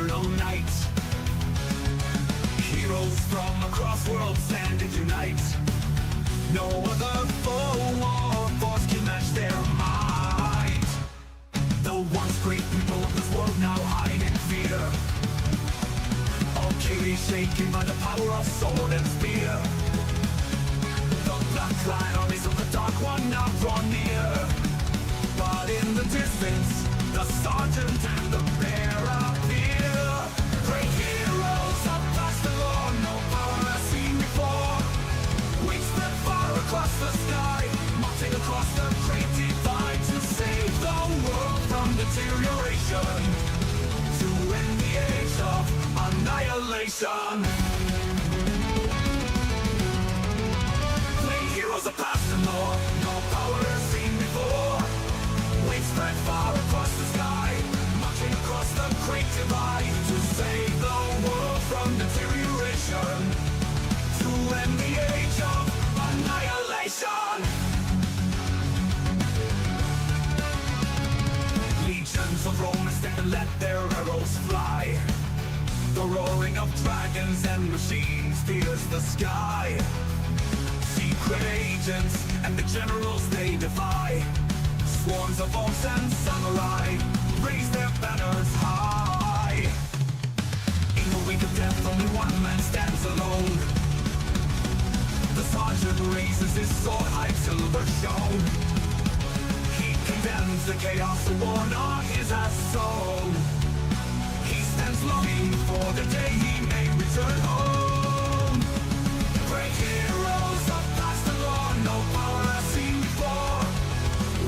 eternal night. Heroes from across worlds stand and unite. No other foe or force can match their might. The once great people of this world now hide in fear. All chaos shaken by the power of sword and spear. The black-clad armies of the Dark One now draw near. But in the distance, the sergeant and the bear appear. Great heroes of past the law, no power has seen before. We spread far across the sky, marching across the great divide to save the world from deterioration, to end the age of annihilation. Great heroes of past the law, no power has seen before. We spread far across the sky, marching across the great divide to save the world from deterioration, to end the age of annihilation. Legions of Romans stand and let their arrows fly. The roaring of dragons and machines fills the sky. Secret agents and the generals they defy. Swarms of orcs and samurai raise their banners high. In the wake of death, only one man stands alone. The sergeant raises his sword, high silver shone. He condemns the chaos the war on his has sown. He stands longing for the day he may return home. Great heroes of past and law, no power has seen before.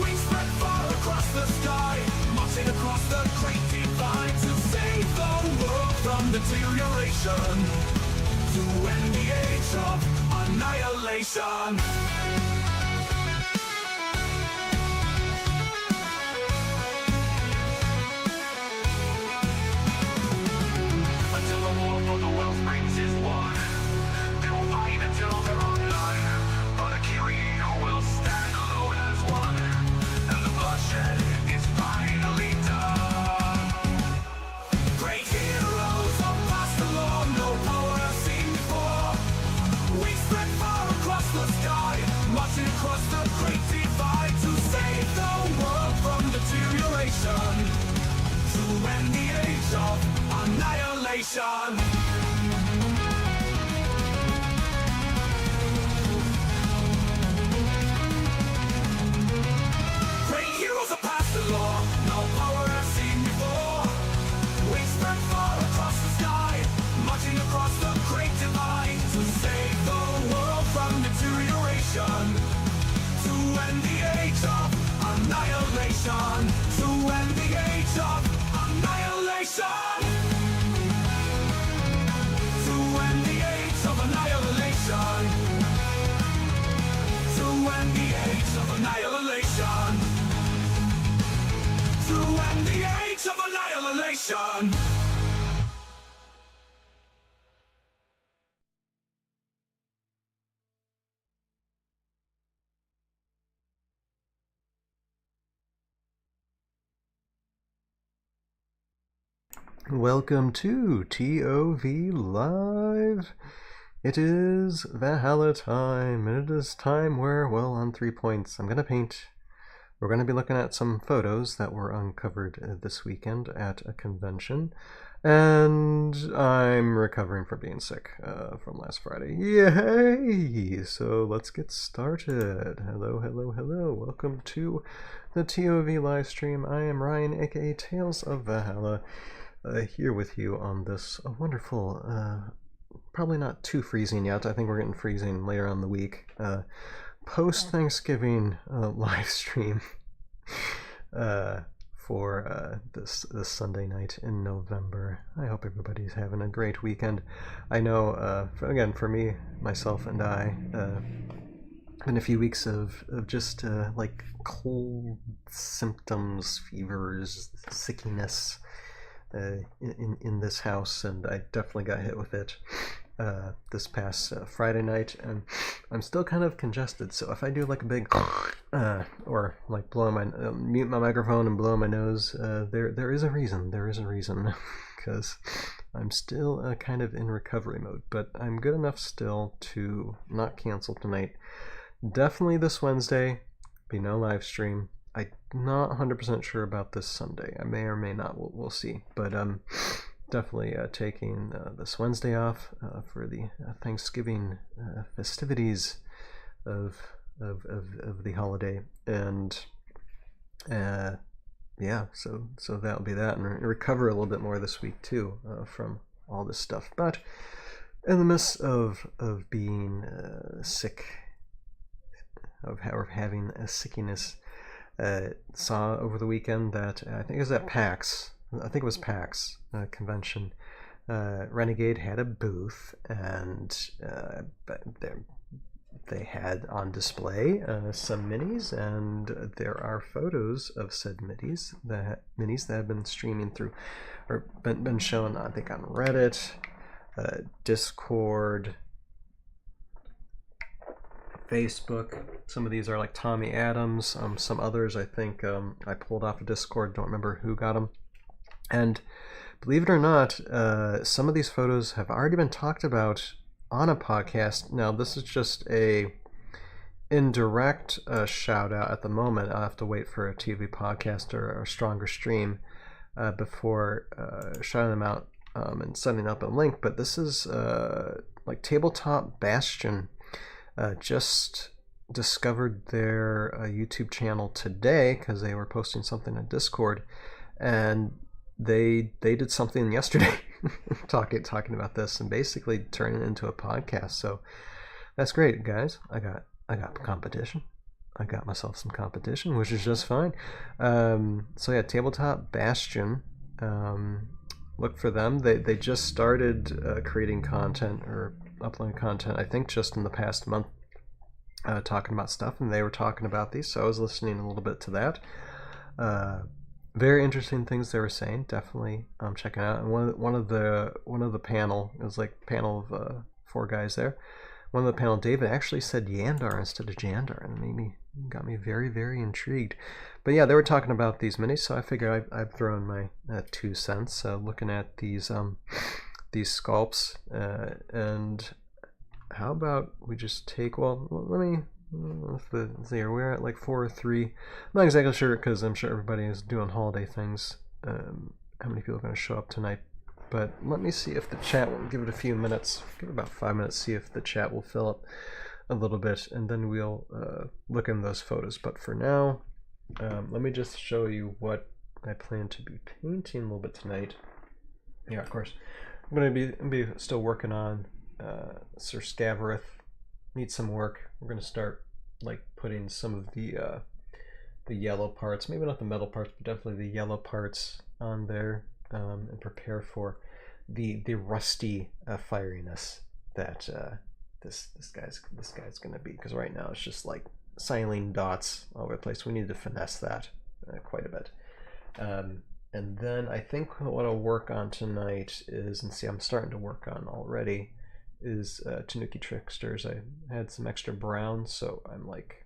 We spread far across the sky, marching across the great divide to save the world from deterioration, to end the age of annihilation. Until the war for the world springs is won, they will fight until there are none. But a hero will stand alone as one, and the bloodshed is finally done. Great heroes of past the law, no power has seen before. We spread far across the sky, marching across the great divide to save the world from deterioration, to end the age of annihilation. Great heroes of past the law, no power has seen before. We spread far across the sky, marching across the great divide to save the world from deterioration, to end the age of annihilation, to end the age of annihilation, to end the age of annihilation, to end the age of annihilation, to end the age of annihilation. Welcome to ToV Live. It is Valhalla time, and it is time where, well, on 3 points, I'm going to paint. We're going to be looking at some photos that were uncovered this weekend at a convention, and I'm recovering from being sick from last Friday. Yay! So let's get started. Hello, hello, hello. Welcome to the ToV live stream. I am Ryan, aka Tales of Valhalla. Here with you on this wonderful, probably not too freezing yet. I think we're getting freezing later on the week. Post-Thanksgiving live stream for this Sunday night in November. I hope everybody's having a great weekend. I know, again, for me, myself, and I, been a few weeks of just like cold symptoms, fevers, sickiness. In this house, and I definitely got hit with it this past Friday night, and I'm still kind of congested. So if I do like a big or like blow my mute my microphone and blow my nose, there is a reason. There is a reason, because I'm still kind of in recovery mode. But I'm good enough still to not cancel tonight. Definitely this Wednesday, be no live stream. I'm not 100% sure about this Sunday. I may or may not. We'll see. But definitely taking this Wednesday off for the Thanksgiving festivities of the holiday, and yeah, so that'll be that, and recover a little bit more this week too from all this stuff. But in the midst of being sick, of having a sickiness, saw over the weekend that I think it was at PAX. I think it was PAX convention. Renegade had a booth, and they had on display some minis, and there are photos of said minis that have been streaming through, or been shown, I think, on Reddit, Discord, Facebook. Some of these are like Tommy Adams. Some others I think I pulled off of Discord. Don't remember who got them. And believe it or not, some of these photos have already been talked about on a podcast. Now, this is just a indirect shout out at the moment. I'll have to wait for a TV podcast or a stronger stream before shouting them out and sending up a link. But this is like Tabletop Bastion. Just discovered their YouTube channel today because they were posting something in Discord, and they did something yesterday talking about this and basically turning it into a podcast. So that's great, guys. I got competition. I got myself some competition, which is just fine. So yeah, Tabletop Bastion. Look for them. They just started creating content or uploading content, I think, just in the past month, talking about stuff, and they were talking about these, so I was listening a little bit to that. Very interesting things they were saying. Definitely check it out. And one of the panel, it was like a panel of 4 guys there. One of the panel, David, actually said Yandar instead of Jandar, and got me very, very intrigued. But yeah, they were talking about these minis, so I figured I've thrown my 2 cents looking at these sculpts, and how about we just take, well, let me, let's see, we're at like 4 or 3. I'm not exactly sure, because I'm sure everybody is doing holiday things. How many people are going to show up tonight? But let me see if the chat will give it a few minutes. Give it about 5 minutes, see if the chat will fill up a little bit, and then we'll look in those photos. But for now, let me just show you what I plan to be painting a little bit tonight. Yeah, of course, I'm going to be still working on Sir Scavarith. Needs some work. We're going to start like putting some of the yellow parts, maybe not the metal parts, but definitely the yellow parts on there, and prepare for the rusty fieriness that this guy's going to be. Because right now it's just like silene dots all over the place. We need to finesse that quite a bit. And then I think what I'll work on tonight is, and see, I'm starting to work on already, is Tanuki Tricksters. I had some extra brown, so I'm like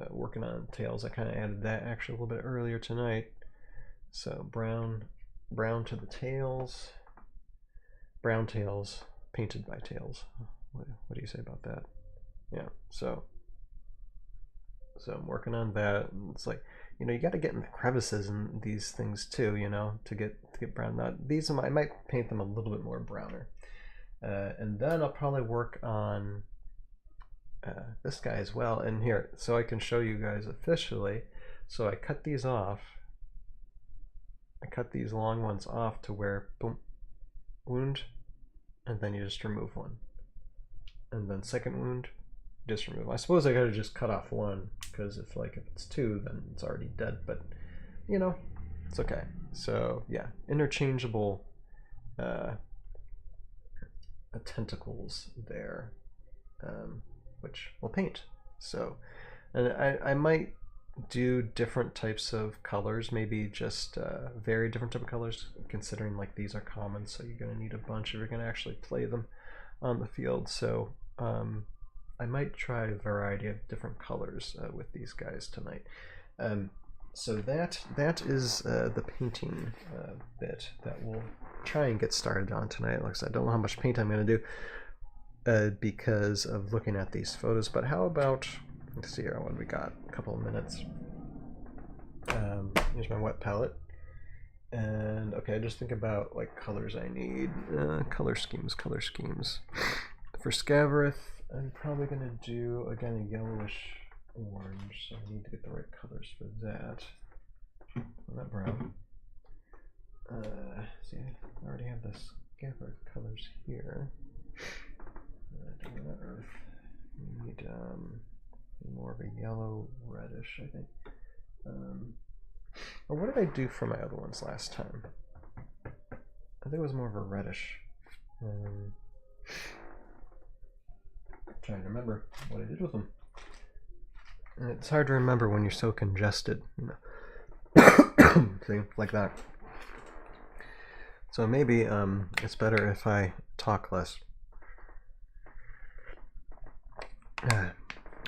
working on tails. I kind of added that actually a little bit earlier tonight. So brown to the tails, brown tails painted by tails. What do you say about that? Yeah, so I'm working on that. And it's like, you know, you got to get in the crevices and these things too, you know, to get brown. Now these I might paint them a little bit more browner, and then I'll probably work on this guy as well. And here, so I can show you guys officially. So I cut these off. I cut these long ones off to where, boom, wound, and then you just remove one, and then second wound, just remove. I suppose I gotta just cut off one, because if it's 2, then it's already dead, but you know, it's okay. So yeah, interchangeable tentacles there, which we'll paint. So, and I might do different types of colors, maybe just very different type of colors, considering like these are common, so you're going to need a bunch if you're going to actually play them on the field. So I might try a variety of different colors with these guys tonight. So that is the painting bit that we'll try and get started on tonight. Like I said, I don't know how much paint I'm going to do because of looking at these photos, but how about, let's see here, what we got, a couple of minutes. Here's my wet palette, and okay, just think about like colors I need, color schemes. For Scav, I'm probably going to do, again, a yellowish orange, so I need to get the right colors for that. Not brown. See, I already have the Scav colors here. Earth. We need more of a yellow reddish, I think. Or what did I do for my other ones last time? I think it was more of a reddish. Trying to remember what I did with them. And it's hard to remember when you're so congested, you know. See, like that. So maybe it's better if I talk less.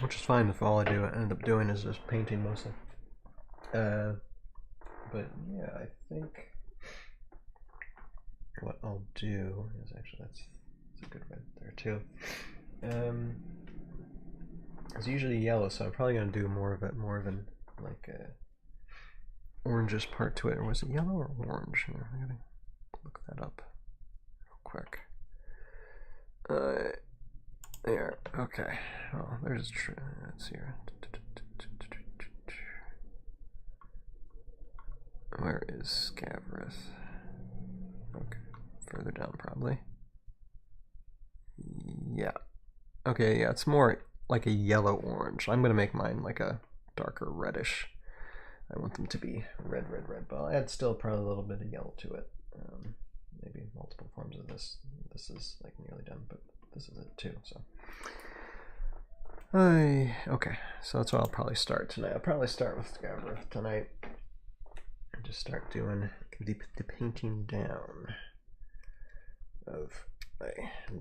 Which is fine if all I end up doing is just painting mostly. But yeah, I think what I'll do is actually that's a good red there too. It's usually yellow, so I'm probably gonna do more of an like a orangish part to it. Or was it yellow or orange? Here, I gotta look that up real quick. There. Okay. Oh, there's let's see here. Where is Scav? Okay, further down probably. Yeah. Okay, yeah, it's more like a yellow orange. I'm gonna make mine like a darker reddish. I want them to be red, but I'll add still probably a little bit of yellow to it. Maybe multiple forms of this. This is like nearly done, but this is it too. So, okay, so that's what I'll probably start tonight. I'll probably start with Scav tonight. And just start doing the painting down of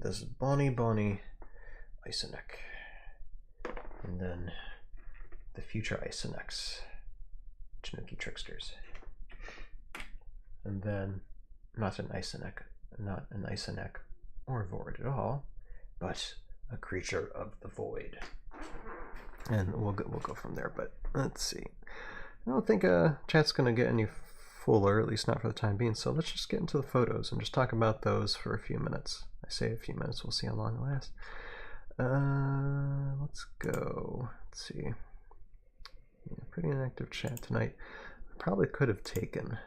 this Bonnie Isonek, and then the future Isoneks, Tanuki Tricksters, and then not an Isonek or Void at all, but a creature of the void. And we'll go from there. But let's see. I don't think chat's gonna get any fuller, at least not for the time being. So let's just get into the photos and just talk about those for a few minutes. I say a few minutes. We'll see how long it lasts. Let's go. Let's see. Yeah, pretty inactive chat tonight. I probably could have taken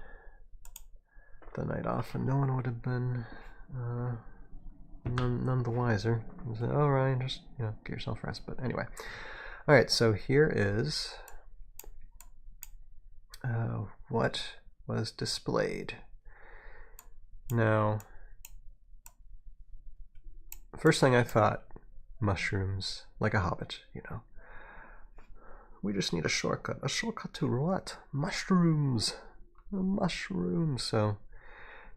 the night off, and no one would have been none the wiser. Say, oh, Ryan, just get yourself rest. But anyway, all right. So here is what was displayed. Now, first thing I thought, mushrooms, like a hobbit, We just need a shortcut. A shortcut to what? Mushrooms. Mushrooms. So,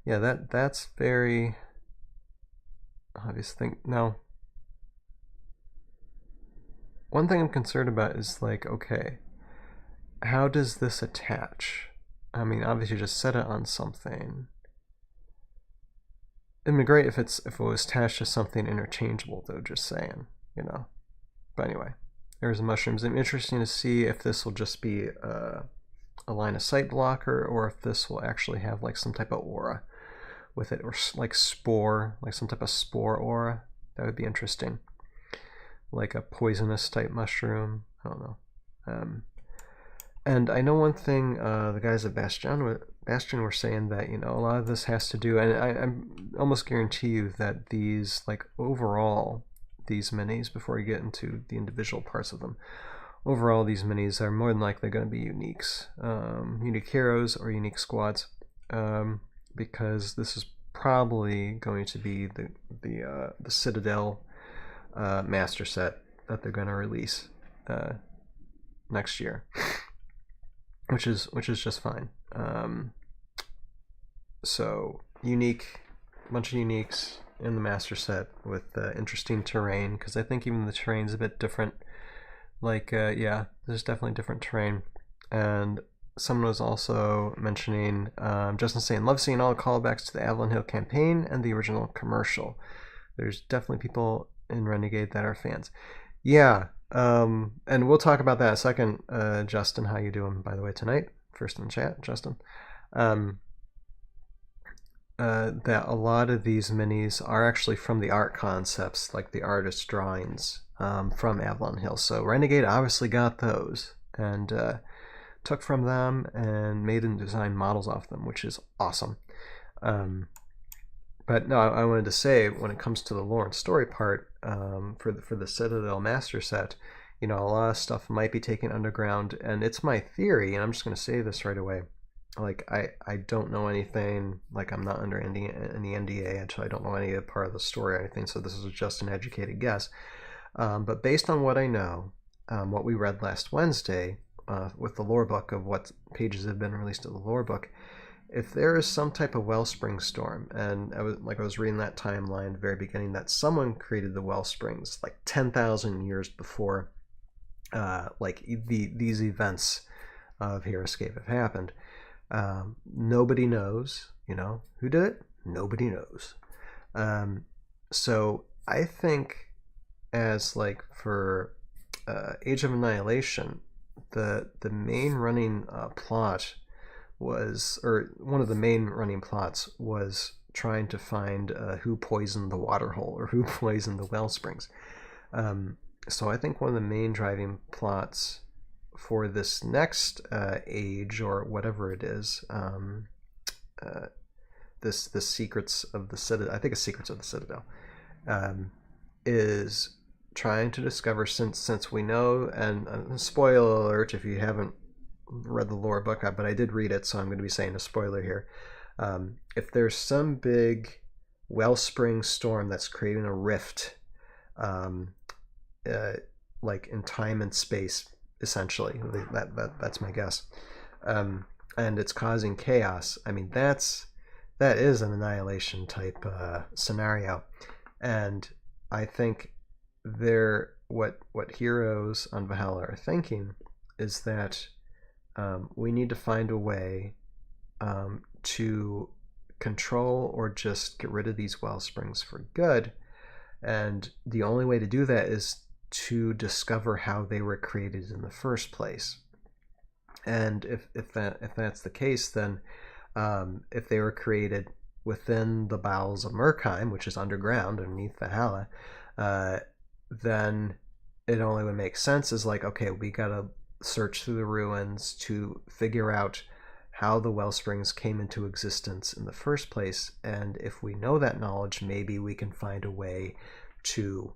yeah, that's very obvious thing. Now, one thing I'm concerned about is like, okay, how does this attach? I mean, obviously just set it on something. It'd be great if it was attached to something interchangeable though, just saying, But anyway, there's the mushrooms. I'm interested to see if this will just be a line of sight blocker, or if this will actually have like some type of aura with it, or like spore, like some type of spore aura. That would be interesting. Like a poisonous type mushroom. I don't know. And I know one thing, the guys at Bastion were saying that, a lot of this has to do, and I'm almost guarantee you that these, like overall, these minis, before you get into the individual parts of them, overall these minis are more than likely going to be uniques. Unique heroes or unique squads, because this is probably going to be the Citadel master set that they're going to release next year. which is just fine. So unique, bunch of uniques in the master set with interesting terrain, because I think even the terrain's a bit different. Like, yeah, there's definitely different terrain. And someone was also mentioning, Justin saying, love seeing all the callbacks to the Avalon Hill campaign and the original commercial. There's definitely people in Renegade that are fans. Yeah, and we'll talk about that in a second. Justin, how you doing, by the way, tonight? First in the chat, Justin. That a lot of these minis are actually from the art concepts, like the artist drawings from Avalon Hill. So Renegade obviously got those and took from them and made and designed models off them, which is awesome. But no, I wanted to say, when it comes to the lore and story part, for the Citadel Master Set, you know, a lot of stuff might be taken underground, and it's my theory, and I'm just going to say this right away. Like, I don't know anything, like, I'm not under any NDA, so I don't know any part of the story or anything, so this is just an educated guess. But based on what I know, what we read last Wednesday with the lore book of what pages have been released of the lore book, if there is some type of wellspring storm, and I was reading that timeline at the very beginning, that someone created the wellsprings like 10,000 years before like these events of Heroscape have happened. Nobody knows, you know, who did it? Nobody knows. So I think, as like for Age of Annihilation, the main running plot was, or one of the main running plots was trying to find who poisoned the water hole or who poisoned the well springs. So I think one of the main driving plots for this next age, or whatever it is, this Secrets of the Citadel, I think it's Secrets of the Citadel, is trying to discover, since we know, and spoiler alert if you haven't read the lore book, but I did read it, so I'm going to be saying a spoiler here. If there's some big wellspring storm that's creating a rift, like in time and space, essentially, that's my guess, and it's causing chaos, I mean, that is an annihilation type scenario. And I think what heroes on Valhalla are thinking is that we need to find a way to control or just get rid of these well springs for good. And the only way to do that is to discover how they were created in the first place. And if that's the case, then if they were created within the bowels of Murkheim, which is underground underneath Valhalla, then it only would make sense is like, okay, we gotta search through the ruins to figure out how the well springs came into existence in the first place. And if we know that knowledge, maybe we can find a way to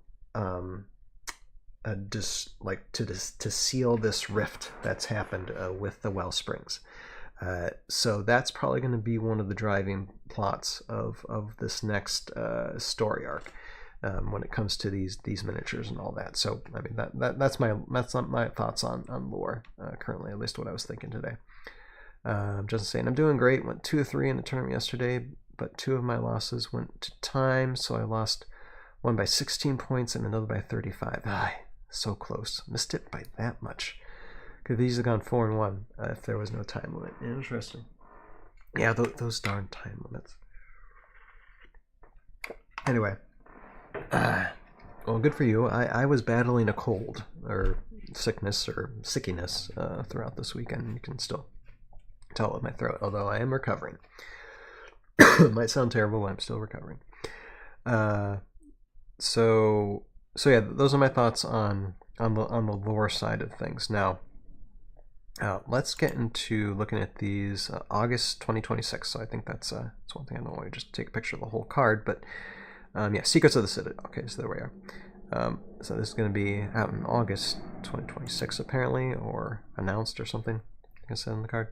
to seal this rift that's happened with the well springs. So that's probably going to be one of the driving plots of this next story arc, when it comes to these miniatures and all that. So I mean, that's my thoughts on lore currently, at least what I was thinking today. Just saying, I'm doing great. Went 2-3 in the tournament yesterday, but 2 of my losses went to time, so I lost one by 16 points and another by 35. So close. Missed it by that much. Could these have gone 4-1 if there was no time limit? Interesting. Yeah, those darn time limits. Anyway, well, good for you. I was battling a cold or sickness or sickiness throughout this weekend. You can still tell it with my throat, although I am recovering. It might sound terrible, but I'm still recovering. So yeah, those are my thoughts on the lore side of things. Now, let's get into looking at these August 2026. So I think that's one thing. I don't want to just take a picture of the whole card, but yeah, Secrets of the Citadel. Okay, so there we are. So this is going to be out in August 2026, apparently, or announced or something, like I said on the card.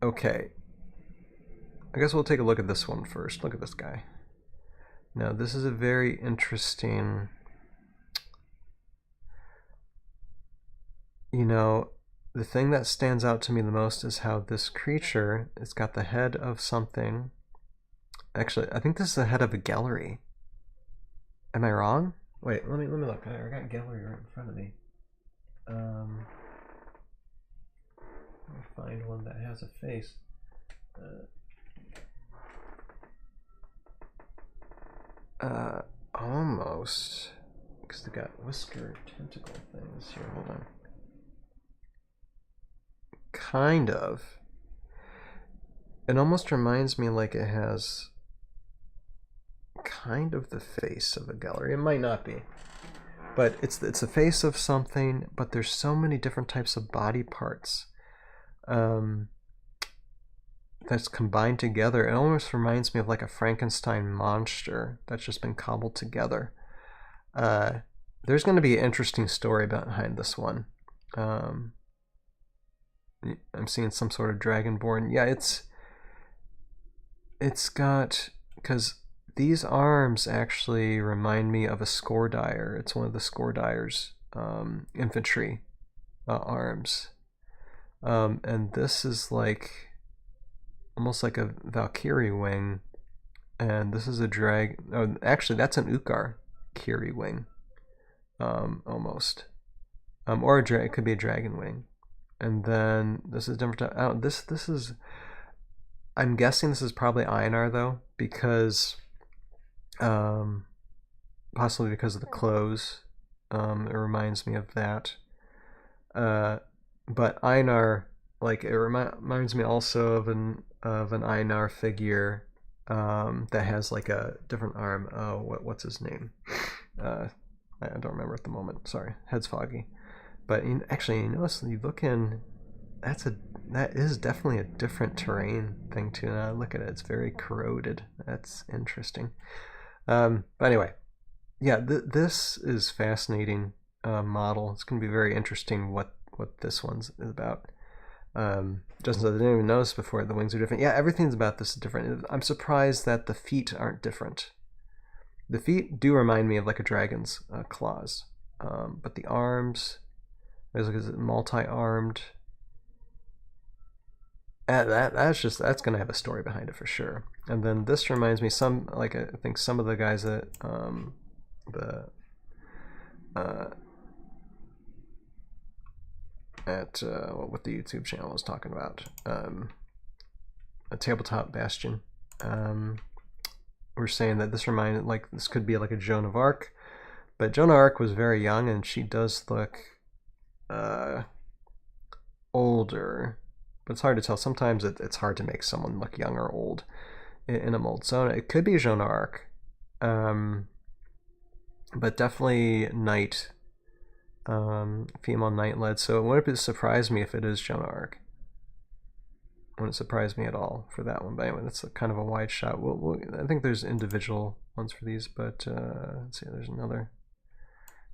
Okay, I guess we'll take a look at this one first. Look at this guy. Now, this is a very interesting, you know, the thing that stands out to me the most is how this creature, it's got the head of something. Actually, I think this is the head of a gallery. Am I wrong? Wait, let me look. I got gallery right in front of me. Let me find one that has a face. Almost, because they got whisker tentacle things here. Hold on. Kind of. It almost reminds me like it has kind of the face of a gallery. It might not be, but it's the face of something. But there's so many different types of body parts that's combined together. It almost reminds me of like a Frankenstein monster that's just been cobbled together. There's going to be an interesting story behind this one. I'm seeing some sort of dragonborn. Yeah, it's got, because these arms actually remind me of a Scoredire. It's one of the Scoredyre's infantry arms. And this is like almost like a Valkyrie wing, and this is a drag. Oh, actually, that's an Ukar Kiri wing, almost, or it could be a dragon wing. And then this is different. This is. I'm guessing this is probably Einar though, because, possibly because of the clothes. It reminds me of that. But Einar, like, it reminds me also of an Einar figure that has like a different arm. What's his name? I don't remember at the moment. Sorry, head's foggy. But actually, you notice, you look in, that is definitely a different terrain thing too. Now look at it; it's very corroded. That's interesting. But anyway, yeah, this is fascinating model. It's going to be very interesting what this one's about. Justin said, I didn't even notice before the wings are different. Yeah, everything's about this different. I'm surprised that the feet aren't different. The feet do remind me of like a dragon's claws, but the arms, there's like a multi-armed. That's gonna have a story behind it for sure. And then this reminds me I think some of the guys that what the YouTube channel was talking about, a tabletop bastion. We're saying that this reminded, like, this could be like a Joan of Arc, but Joan of Arc was very young, and she does look older, but it's hard to tell. Sometimes it's hard to make someone look young or old in a mold. So it could be Joan of Arc, but definitely knight. Female knight led. So it wouldn't surprise me if it is Joan of Arc. It wouldn't surprise me at all for that one. But anyway, that's kind of a wide shot. I think there's individual ones for these, but let's see. There's another.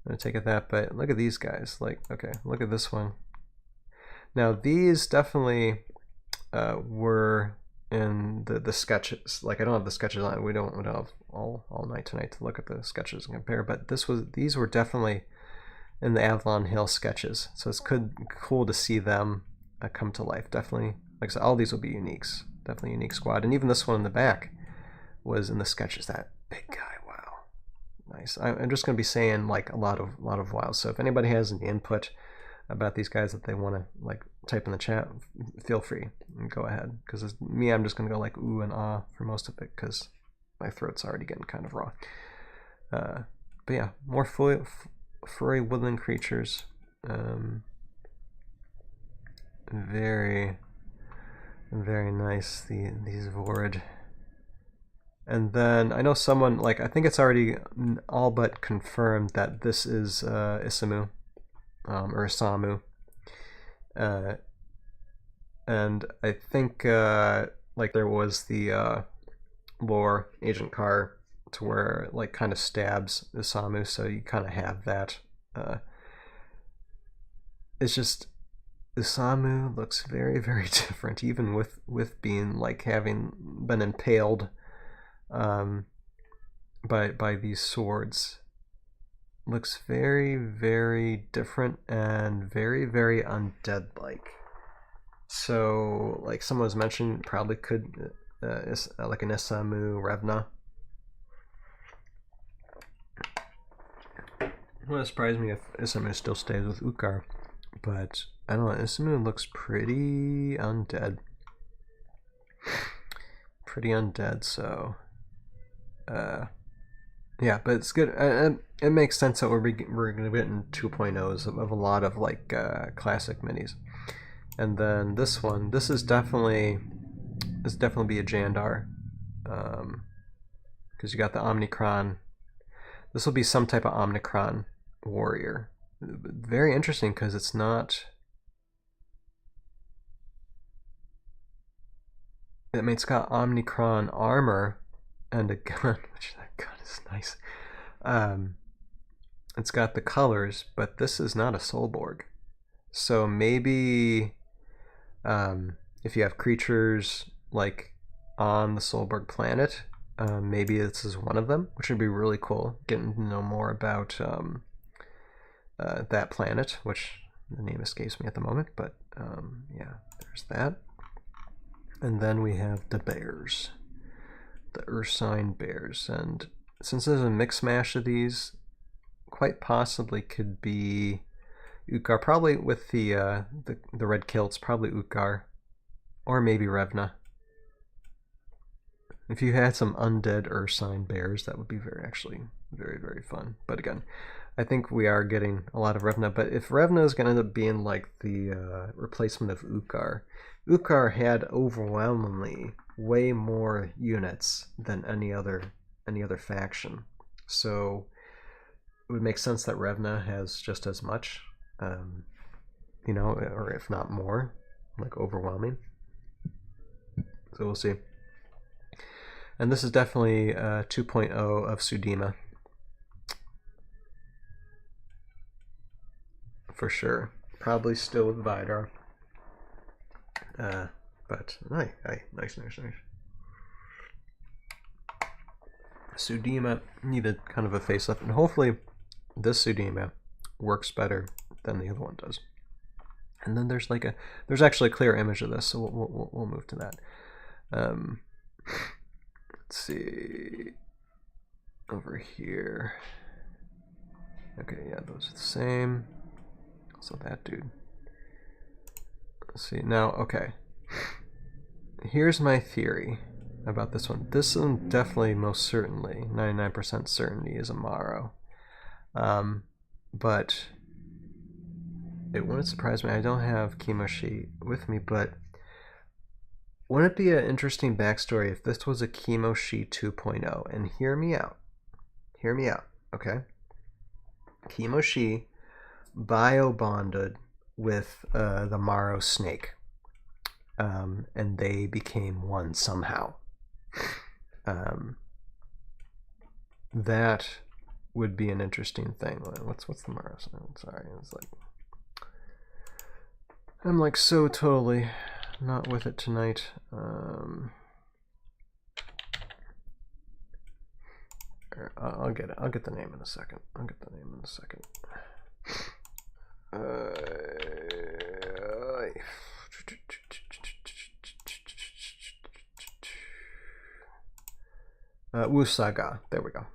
I'm gonna take at that. But look at these guys. Like, okay, look at this one. Now these definitely were in the sketches. Like, I don't have the sketches on. We don't have all night tonight to look at the sketches and compare. But these were definitely in the Avalon Hill sketches, so it's cool to see them come to life. Definitely, like I said, all these will be uniques. Definitely a unique squad, and even this one in the back was in the sketches. That big guy, wow, nice. I'm just going to be saying like a lot of wow. So if anybody has any input about these guys that they want to like type in the chat, feel free and go ahead. Because me, I'm just going to go like ooh and ah for most of it because my throat's already getting kind of raw. But yeah, more furry woodland creatures. Very, very nice. These Vord. And then I know someone, like, I think it's already all but confirmed that this is Isamu, or Isamu. And I think like there was the lore Agent Carr to where it like kind of stabs Isamu, so you kind of have that. It's just Isamu looks very, very different, even with being like having been impaled by these swords. looks very, very different and very, very undead-like. So, like someone was mentioning, probably could like an Isamu Revna. It wouldn't surprise me if Isamu still stays with Ukar, but I don't know. Isamu looks pretty undead. Pretty undead, so yeah, but it's good. It makes sense that we're going to be getting 2.0s of a lot of like classic minis. And then this one, this definitely be a Jandar, because you got the Omnicron. This will be some type of Omnicron warrior. Very interesting because it's not. I mean, it's got Omnicron armor and a gun, which that gun is nice. It's got the colors, but this is not a Soulborg. So maybe if you have creatures like on the Soulborg planet, maybe this is one of them, which would be really cool. Getting to know more about that planet, which the name escapes me at the moment, but yeah, there's that. And then we have the bears, the Ursine bears, and since there's a mix mash of these, quite possibly could be Ukar, probably with the red kilts, probably Ukar, or maybe Revna. If you had some undead Ursine bears, that would be actually very, very fun. But again, I think we are getting a lot of Revna. But if Revna is going to end up being like the replacement of Ukar, Ukar had overwhelmingly way more units than any other faction. So it would make sense that Revna has just as much, you know, or if not more, like overwhelming. So we'll see. And this is definitely 2.0 of Sudima. For sure. Probably still with Vidar. But nice. Sudima needed kind of a facelift, and hopefully this Sudima works better than the other one does. And then there's like there's actually a clear image of this, so we'll move to that. Let's see over here. Okay, yeah, those are the same. Also that dude. Let's see now. Okay, here's my theory about this one. This one definitely, most certainly, 99% certainty is Amaro. But it wouldn't surprise me. I don't have Kimoshi with me, but wouldn't it be an interesting backstory if this was a Kimoshi 2.0? And hear me out, okay? Kimoshi bio-bonded with the Maro snake, and they became one somehow. That would be an interesting thing. What's the Maro snake? Sorry, it's like I'm like so totally not with it tonight. I'll get it. I'll get the name in a second. Wusaga. There we go.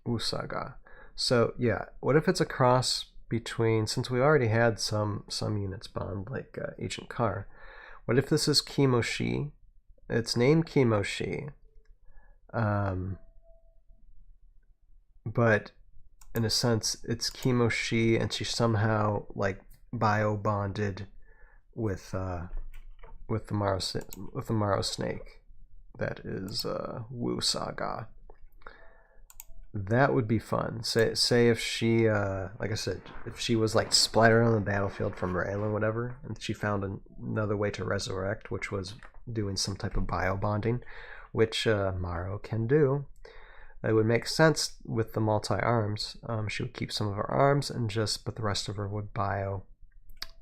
Wusaga. So yeah, what if it's a cross between, since we already had some units bond like Agent Carr, what if this is Kimoshi? It's named Kimoshi, but in a sense it's Kimoshi, and she somehow like bio bonded with the Maro snake. That is Wusaga. That would be fun. Say if she, like I said, if she was like splattered on the battlefield from rail or whatever, and she found another way to resurrect, which was doing some type of bio bonding, which Maro can do. It would make sense with the multi-arms. She would keep some of her arms and but the rest of her would bio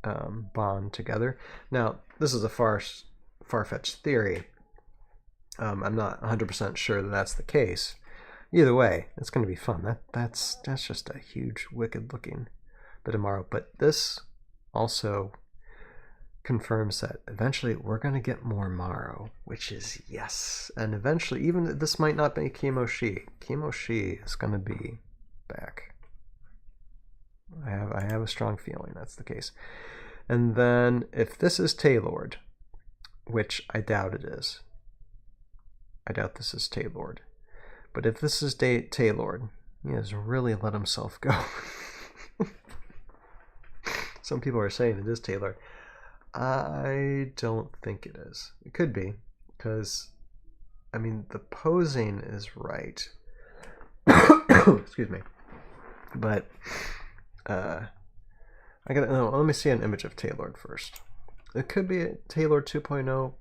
bond together. Now, this is a far-fetched theory. I'm not 100% sure that that's the case. Either way, it's going to be fun. That's just a huge, wicked looking bit of Morrow. But this also confirms that eventually we're going to get more Morrow, which is yes. And eventually, even this might not be Kimoshi. Kimoshi is going to be back. I have a strong feeling that's the case. And then if this is Taylord, which I doubt it is. I doubt this is Taylord. But if this is Taylord, he has really let himself go. Some people are saying it is Taylord. I don't think it is. It could be, because, I mean, the posing is right. Excuse me. But, I gotta know. Let me see an image of Taylord first. It could be a Taylord 2.0.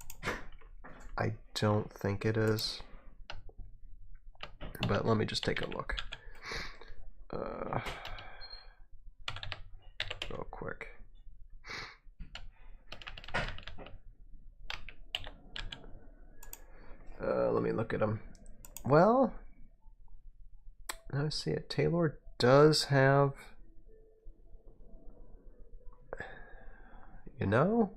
I don't think it is. But let me just take a look. Real quick. Let me look at him. Well, I see it. Taylord does have, you know,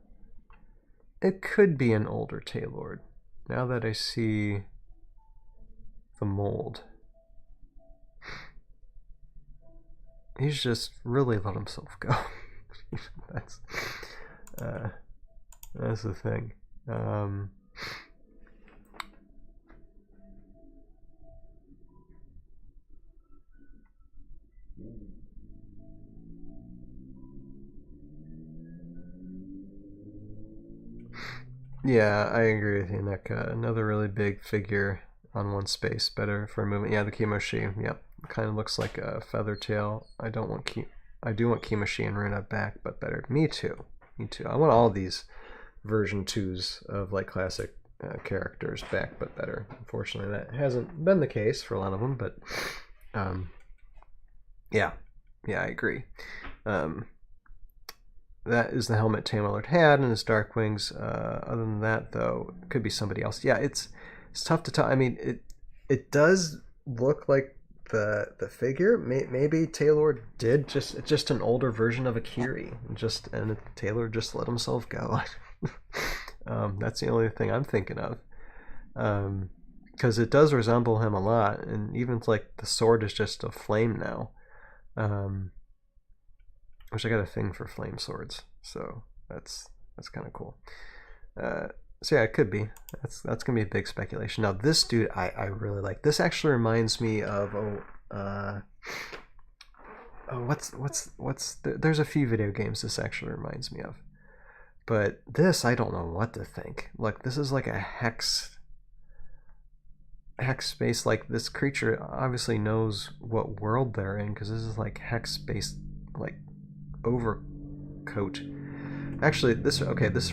it could be an older Taylord. Now that I see the mold, he's just really let himself go. That's the thing. Yeah, I agree with you, Neka. Another really big figure on one space, better for movement. Yeah, the Kimoshi. Yep, kind of looks like a feather tail. I do want Kimoshi and Runa back, but better. Me too. Me too. I want all these version 2s of like classic characters back, but better. Unfortunately, that hasn't been the case for a lot of them, but yeah, I agree. That is the helmet Taylord had and his dark wings. Other than that, though, it could be somebody else. Yeah, it's tough to tell. I mean, it does look like the figure. Maybe Taylord did just an older version of Akiri, and Taylord just let himself go. That's the only thing I'm thinking of. Because it does resemble him a lot, and even like the sword is just a flame now. Which I got a thing for flame swords, so that's kind of cool. So yeah, it could be. That's gonna be a big speculation. Now this dude, I really like. This actually reminds me of there's a few video games this actually reminds me of, but this I don't know what to think. Like this is like a hex space. Like this creature obviously knows what world they're in because this is like hex based like overcoat. Actually, this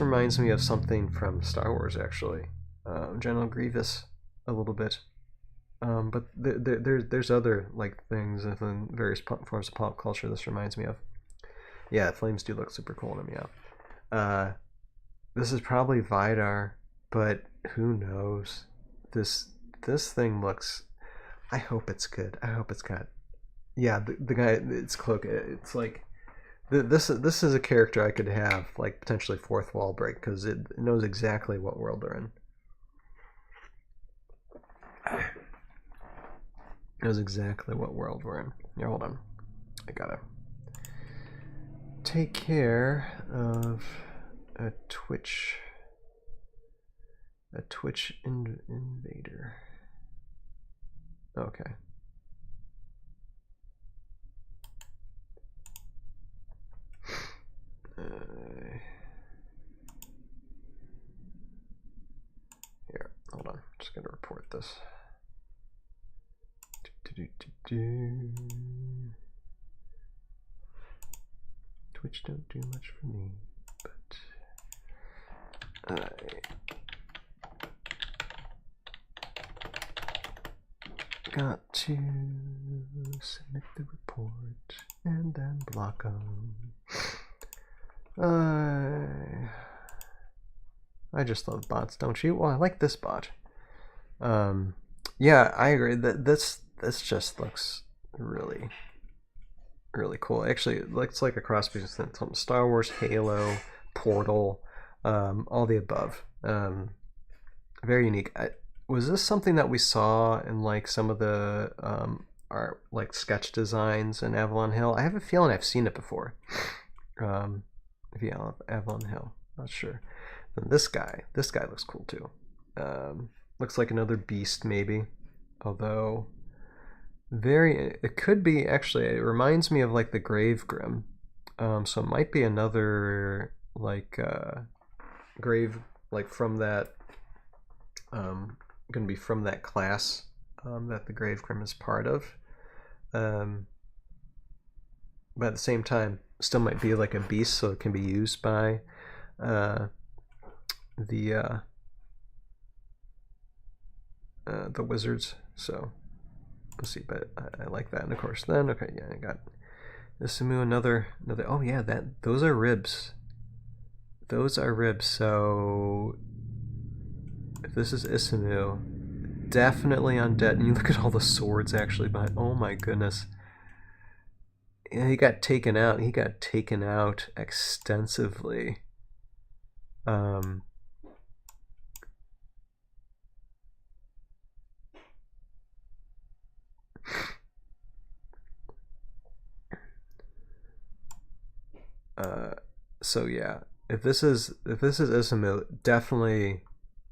reminds me of something from Star Wars. Actually, General Grievous, a little bit. But there's other like things in various forms of pop culture. This reminds me of. Yeah, flames do look super cool to me. Yeah. This is probably Vidar, but who knows? This thing looks. I hope it's good. I hope it's got. Yeah, the guy. It's cloak. It's like. This is a character I could have like potentially fourth wall break because it knows exactly what world they're in. It knows exactly what world we're in. Yeah, hold on. I gotta take care of a Twitch invader. Okay. Here, hold on. Just gonna report this. Twitch don't do much for me, but I got to submit the report and then block them. I just love bots, don't you? Well, I like this bot. Yeah, I agree that this this just looks really, really cool. Actually, it looks like a cross between something Star Wars, Halo, Portal, all the above. Very unique. Was this something that we saw in like some of the our like sketch designs in Avalon Hill? I have a feeling I've seen it before. Yeah, Avalon Hill. Not sure. And this guy looks cool too. Looks like another beast maybe, although it could be actually. It reminds me of like the Grave Grim, so it might be another like grave like from that. Going to be from that class that the Grave Grim is part of. But at the same time, still might be like a beast, so it can be used by the wizards. So we'll see. But I like that. And of course, then okay, yeah, I got Isamu. Another. Oh yeah, those are ribs. Those are ribs. So if this is Isamu, definitely undead. And you look at all the swords actually behind. Oh my goodness. Yeah, he got taken out. He got taken out extensively. So yeah, if this is Isamu, definitely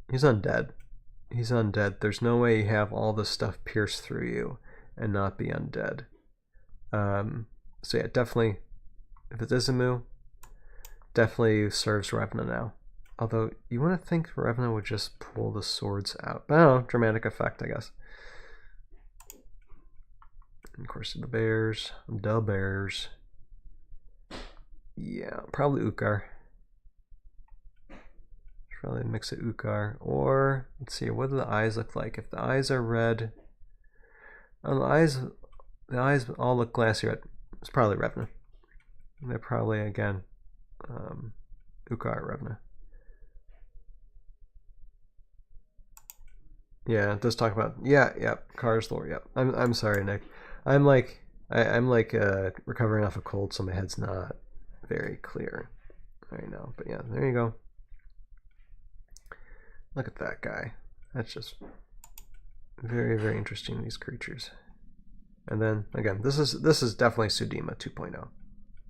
he's undead. He's undead. There's no way you have all this stuff pierce through you and not be undead. So yeah, definitely, if it's Isamu, definitely serves Revna now. Although you want to think Revna would just pull the swords out. But I don't know, dramatic effect, I guess. And of course, the bears. Yeah, probably Ukar. Probably a mix of Ukar. Or, let's see, what do the eyes look like? If the eyes are red, oh, the eyes all look glassy red. It's probably Revna. They're probably, again, Ukar Revna. Yeah, it does talk about, yeah, Cars lore, yeah. I'm sorry, Nick. I'm like recovering off a cold, so my head's not very clear right now. But yeah, there you go. Look at that guy. That's just very, very interesting, these creatures. And then again, this is definitely Sudima 2.0.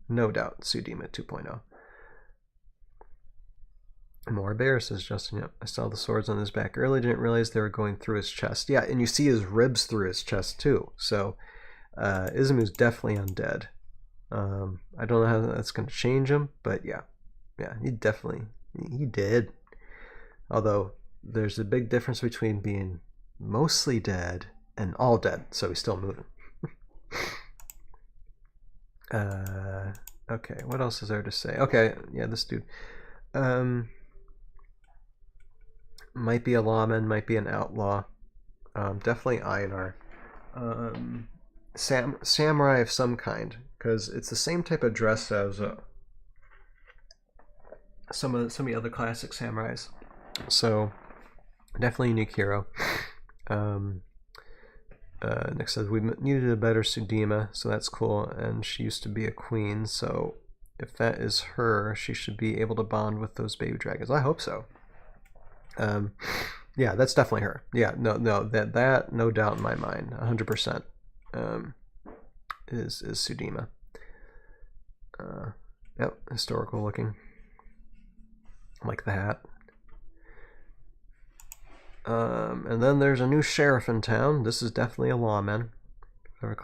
No doubt, Sudima 2.0. More bear, says Justin. Yep, I saw the swords on his back early. Didn't realize they were going through his chest. Yeah, and you see his ribs through his chest too. So Isamu's definitely undead. I don't know how that's going to change him, but yeah, he did. Although there's a big difference between being mostly dead and all dead, so he's still moving. Okay, what else is there to say? Okay, yeah, this dude might be a lawman, might be an outlaw. Definitely Einar. Samurai of some kind, because it's the same type of dress as some of the other classic samurais. So definitely a unique hero. Next says we needed a better Sudima, so that's cool. And she used to be a queen, so if that is her, she should be able to bond with those baby dragons. I hope so. Yeah, that's definitely her. Yeah, no, that no doubt in my mind, 100%. Is Sudima. Yep, historical looking. Like the hat. And then there's a new sheriff in town. This is definitely a lawman. Whatever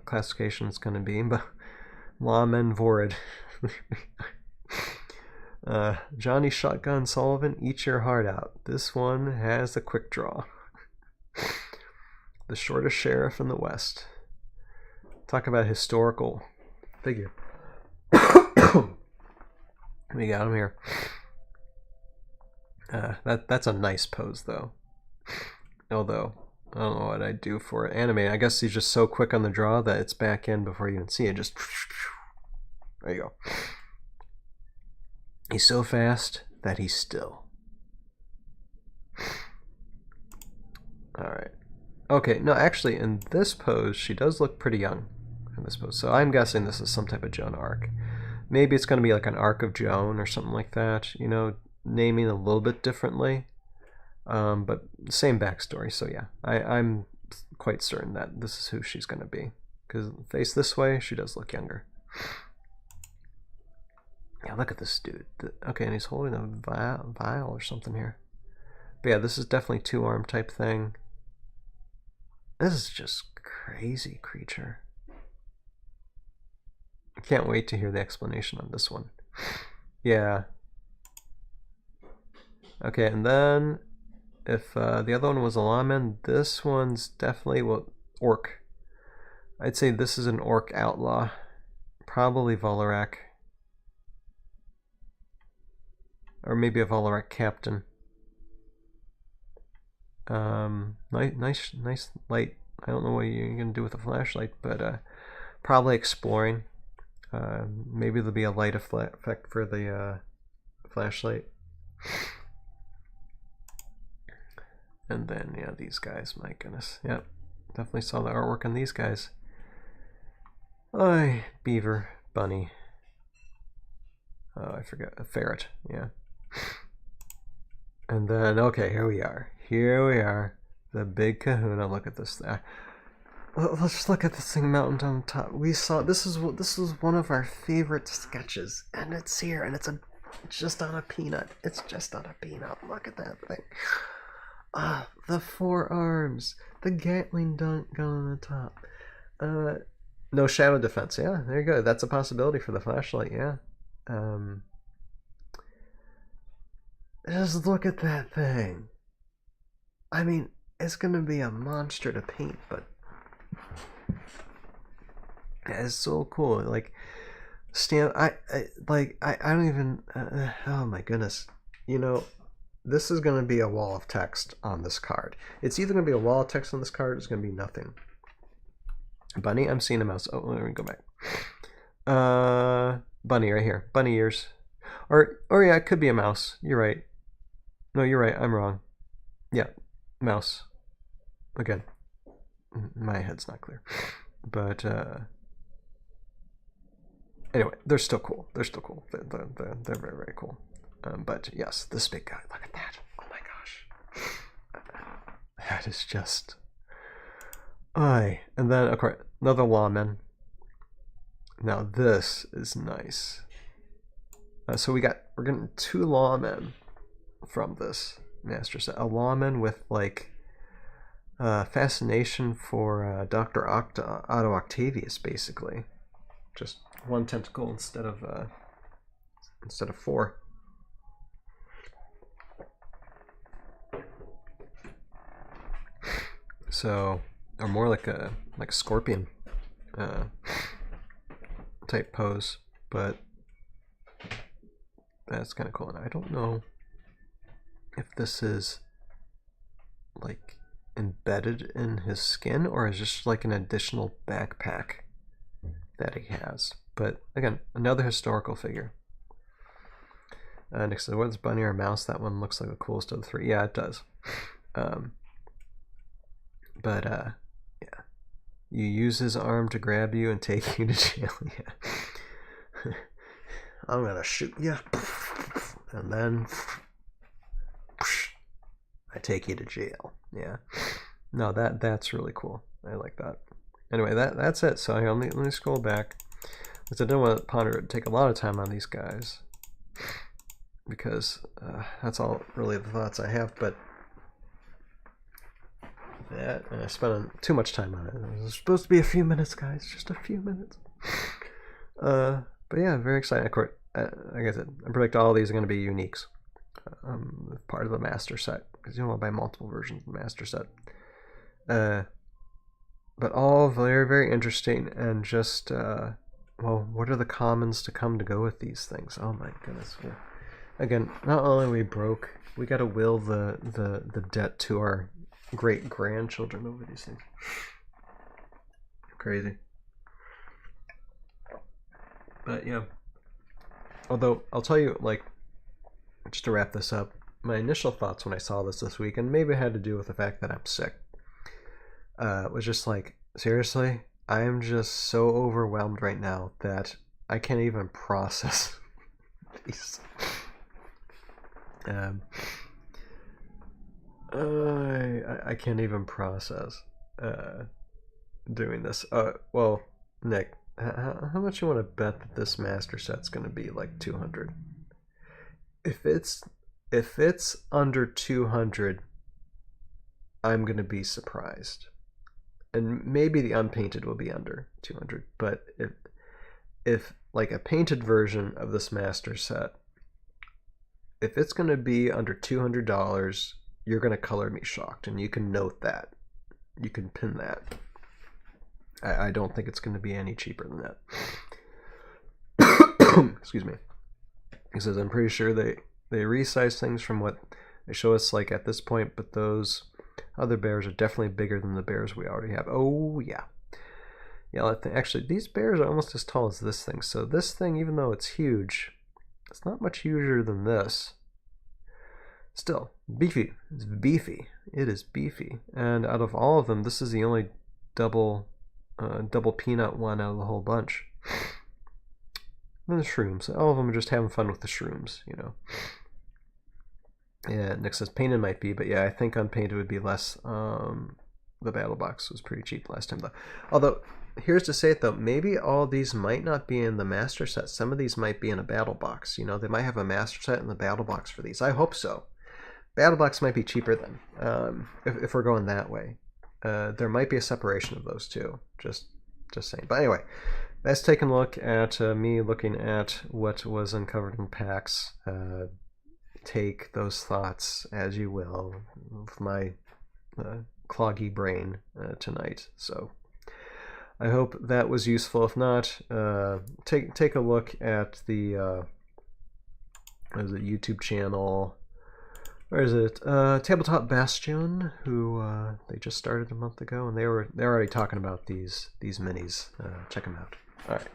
classification it's going to be, but lawman Vorid. Johnny Shotgun Sullivan, eat your heart out. This one has a quick draw. The shortest sheriff in the West. Talk about historical figure. We got him here. That's a nice pose, though. Although, I don't know what I'd do for it. Animate. I guess he's just so quick on the draw that it's back in before you even see it. Just there you go. He's so fast that he's still. All right. Okay, no, actually, in this pose, she does look pretty young in this pose. So I'm guessing this is some type of Joan arc. Maybe it's going to be like an arc of Joan or something like that, you know, naming a little bit differently. But same backstory, so yeah, I'm quite certain that this is who she's going to be. Because face this way, she does look younger. Yeah, look at this dude. Okay, and he's holding a vial or something here. But yeah, this is definitely two-arm type thing. This is just crazy creature. I can't wait to hear the explanation on this one. Yeah. Okay, and then if the other one was a lawman, this one's definitely, well, orc. I'd say this is an orc outlaw. Probably Volorak. Or maybe a Volorak captain. Nice light. I don't know what you're gonna do with a flashlight, but probably exploring. Maybe there'll be a light effect for the flashlight. And then yeah, these guys. My goodness, yep, definitely saw the artwork on these guys. Oh, beaver, bunny. Oh, I forgot a ferret. Yeah. And then okay, here we are. Here we are, the big kahuna. Look at this thing. Let's just look at this thing mounted on top. We saw this is one of our favorite sketches, and it's here, and it's just on a peanut. It's just on a peanut. Look at that thing. Ah, the forearms, the Gatling gun on the top. No shadow defense. Yeah, there you go. That's a possibility for the flashlight. Yeah. Just look at that thing. I mean, it's gonna be a monster to paint, but it's so cool. Like, I don't even. Oh my goodness. You know, this is gonna be a wall of text on this card. It's either gonna be a wall of text on this card, or it's gonna be nothing. Bunny, I'm seeing a mouse. Oh, let me go back. Bunny right here. Bunny ears. Or yeah, it could be a mouse. You're right. No, you're right. I'm wrong. Yeah, mouse. Again, my head's not clear. But anyway, they're still cool. They're still cool. They're very, very cool. But yes, this big guy. Look at that. Oh my gosh. That is just... And then, of course, another lawman. Now this is nice. So we're getting two lawmen from this master set. A lawman with like fascination for Dr. Otto Octavius, basically. Just one tentacle instead of four. So, or more like a scorpion type pose, but that's kind of cool. And I don't know if this is like embedded in his skin or is just like an additional backpack that he has. But again, another historical figure. Next to what's bunny or mouse? That one looks like the coolest of the three. Yeah, it does. But yeah, you use his arm to grab you and take you to jail. Yeah. I'm gonna shoot you, and then I take you to jail. Yeah. No, that's really cool. I like that. Anyway, that's it. So let me scroll back, because I didn't want to ponder take a lot of time on these guys, because that's all really the thoughts I have. But that, and I spent too much time on it. It was supposed to be a few minutes, guys, just a few minutes. But yeah, very exciting. Of course, like I said, I predict all of these are going to be uniques, part of the master set, because you don't want to buy multiple versions of the master set. But all very, very interesting, and just well, what are the commons to come to go with these things? Oh my goodness! Again, not only are we broke, we got to will the debt to our great grandchildren over these things. Crazy. But yeah, although I'll tell you, like, just to wrap this up, my initial thoughts when I saw this week, and maybe it had to do with the fact that I'm sick, was just like, seriously, I am just so overwhelmed right now that I can't even process these. I can't even process doing this. Well, Nick, how much you want to bet that this master set's going to be like 200? If it's under 200, I'm going to be surprised. And maybe the unpainted will be under 200, but if like a painted version of this master set, if it's going to be under $200, you're going to color me shocked, and you can note that. You can pin that. I don't think it's going to be any cheaper than that. Excuse me. Because I'm pretty sure they resize things from what they show us like at this point, but those other bears are definitely bigger than the bears we already have. Oh yeah. Yeah, actually these bears are almost as tall as this thing. So this thing, even though it's huge, it's not much huger than this. Still, beefy. It's beefy. It is beefy. And out of all of them, this is the only double peanut one out of the whole bunch. And the shrooms. All of them are just having fun with the shrooms, you know. Yeah, Nick says painted might be, but yeah, I think unpainted would be less. The battle box was pretty cheap last time though. Although, here's to say it though, maybe all these might not be in the master set. Some of these might be in a battle box. You know, they might have a master set in the battle box for these. I hope so. Battle box might be cheaper then, if we're going that way. There might be a separation of those two. Just saying. But anyway, let's take a look at me looking at what was uncovered in PAX. Take those thoughts as you will with my cloggy brain tonight. So I hope that was useful. If not, take a look at the YouTube channel. Where is it? Tabletop Bastion, who they just started a month ago, and they're already talking about these minis. Check them out. All right.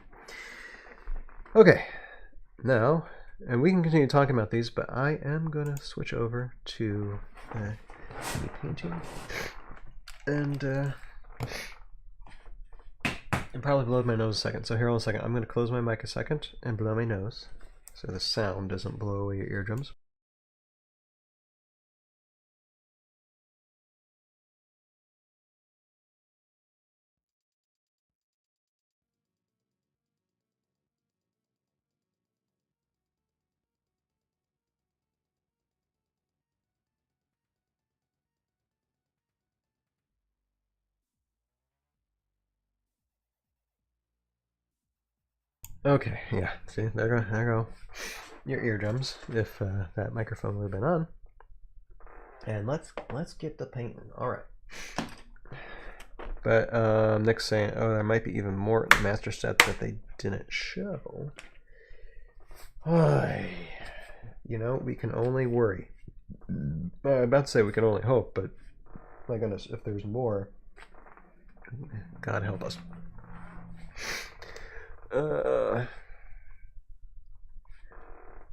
Okay. Now, and we can continue talking about these, but I am gonna switch over to painting, and probably blow my nose a second. So here, on a second, I'm gonna close my mic a second and blow my nose, so the sound doesn't blow away your eardrums. Okay, yeah, see, there go your eardrums, if that microphone would have been on. And let's get the painting. All right. But Nick's saying, oh, there might be even more in the master set that they didn't show. You know, we can only worry. I'm about to say we can only hope, but my goodness, if there's more, God help us.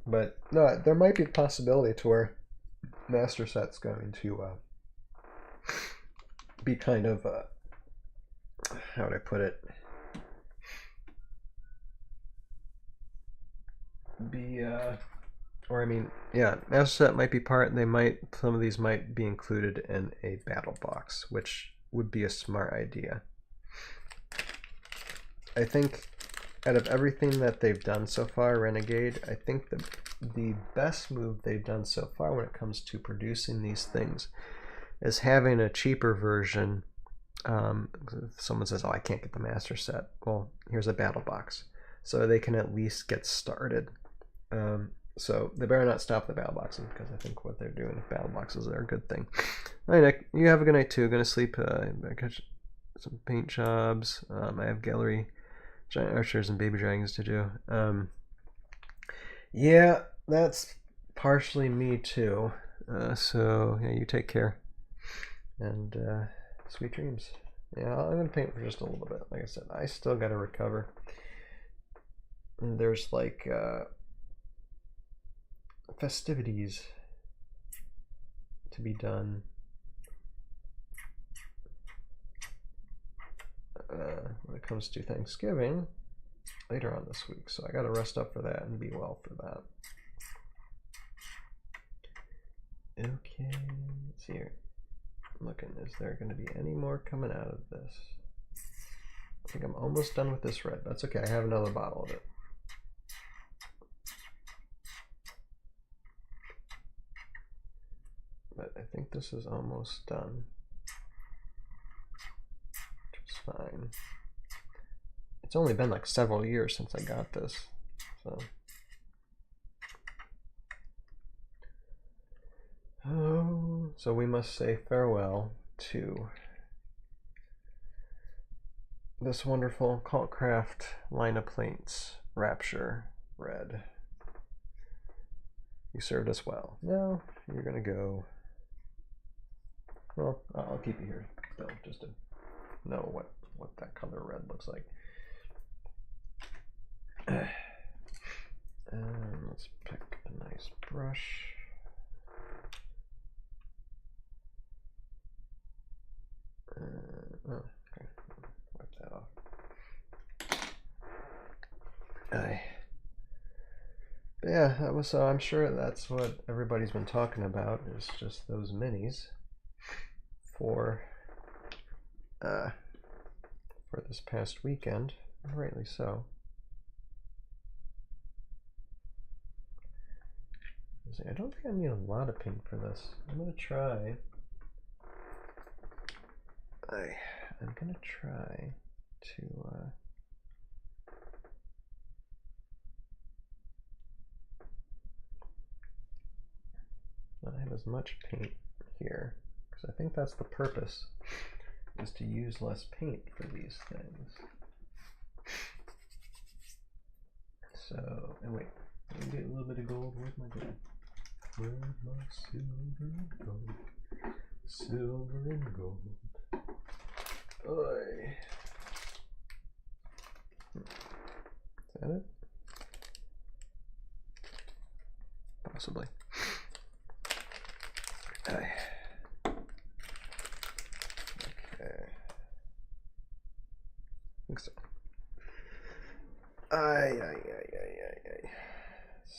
But no, there might be a possibility to where master set's going to be kind of how would I put it? Or I mean, yeah, master set might be part, and some of these might be included in a battle box, which would be a smart idea. I think out of everything that they've done so far, Renegade, I think the best move they've done so far when it comes to producing these things is having a cheaper version. If someone says, oh, I can't get the master set, well, here's a battle box, so they can at least get started. So they better not stop the battle boxes, because I think what they're doing with battle boxes are a good thing. All right, Nick, you have a good night too. Gonna sleep. I catch some paint jobs. I have gallery, giant archers, and baby dragons to do. Yeah, that's partially me too. So yeah, you take care, and sweet dreams. Yeah, I'm gonna paint for just a little bit. Like I said, I still gotta recover. And there's like festivities to be done when it comes to Thanksgiving later on this week, so I gotta rest up for that and be well for that. Okay, let's see here. I'm looking, is there going to be any more coming out of this? I think I'm almost done with this red. That's okay, I have another bottle of it. But I think this is almost done. Which is fine. It's only been like several years since I got this, so. Oh, so we must say farewell to this wonderful Cultcraft line of plates, Rapture Red. You served us well. Now you're gonna go. Well, I'll keep you here still, just to know what that color red looks like. And let's pick a nice brush. Oh, okay. Wipe that off. But yeah, that was. I'm sure that's what everybody's been talking about. Is just those minis for this past weekend, rightly so. I don't think I need a lot of paint for this. I'm gonna try. I'm gonna try to not have as much paint here, because I think that's the purpose, is to use less paint for these things. So, and wait, let me get a little bit of gold. Where's my gold? Where's my silver and gold? Silver and gold. Oy. Is that it? Possibly. Okay. I think so. Let's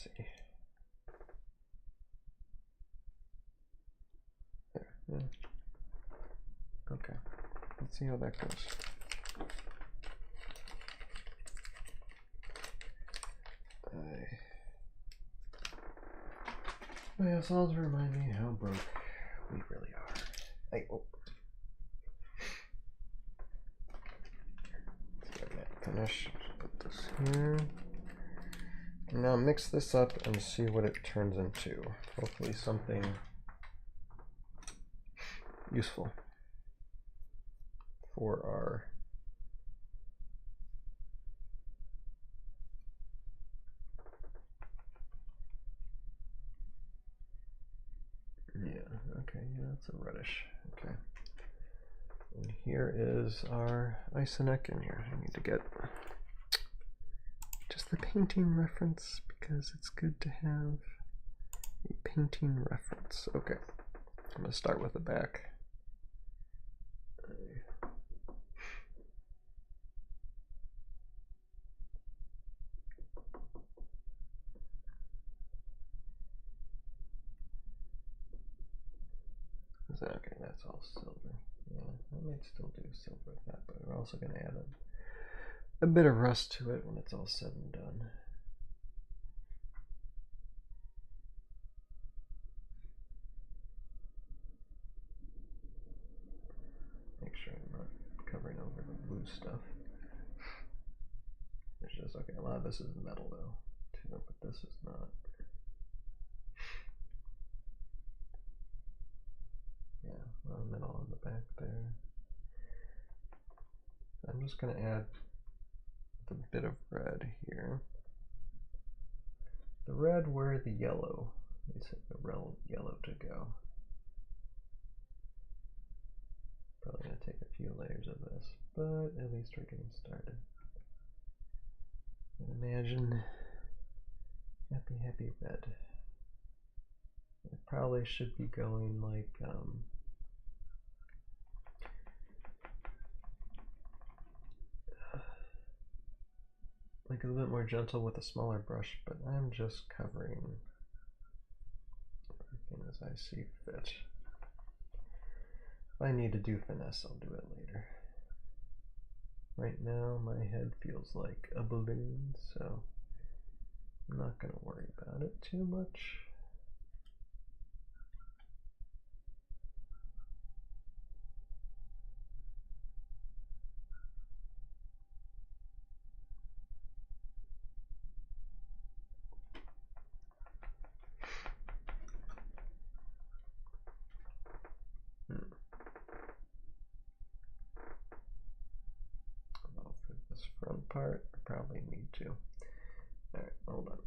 see. There. Yeah. Okay. Let's see how that goes. Well, songs remind me how broke we really are. Oh. Let's get that finished. Put this here. And now mix this up and see what it turns into. Hopefully something useful for our okay, yeah, that's a reddish. Okay. And here is our Isonek in here. I need to get just the painting reference because it's good to have a painting reference. Okay. I'm going to start with the back. Okay, that's all silver. Yeah, I might still do silver with that, but we're also going to add a bit of rust to it when it's all said and done. Make sure I'm not covering over the blue stuff. It's just, okay, a lot of this is metal though, too, but this is not. Yeah, a lot of metal on the back there. I'm just going to add a bit of red here. The red where the yellow, they said the yellow to go. Probably going to take a few layers of this, but at least we're getting started. And imagine happy, happy red. It probably should be going like like a little bit more gentle with a smaller brush, but I'm just covering everything as I see fit. If I need to do finesse, I'll do it later. Right now, my head feels like a balloon, so I'm not going to worry about it too much. Well, for this front part, I probably need to. Alright, hold on.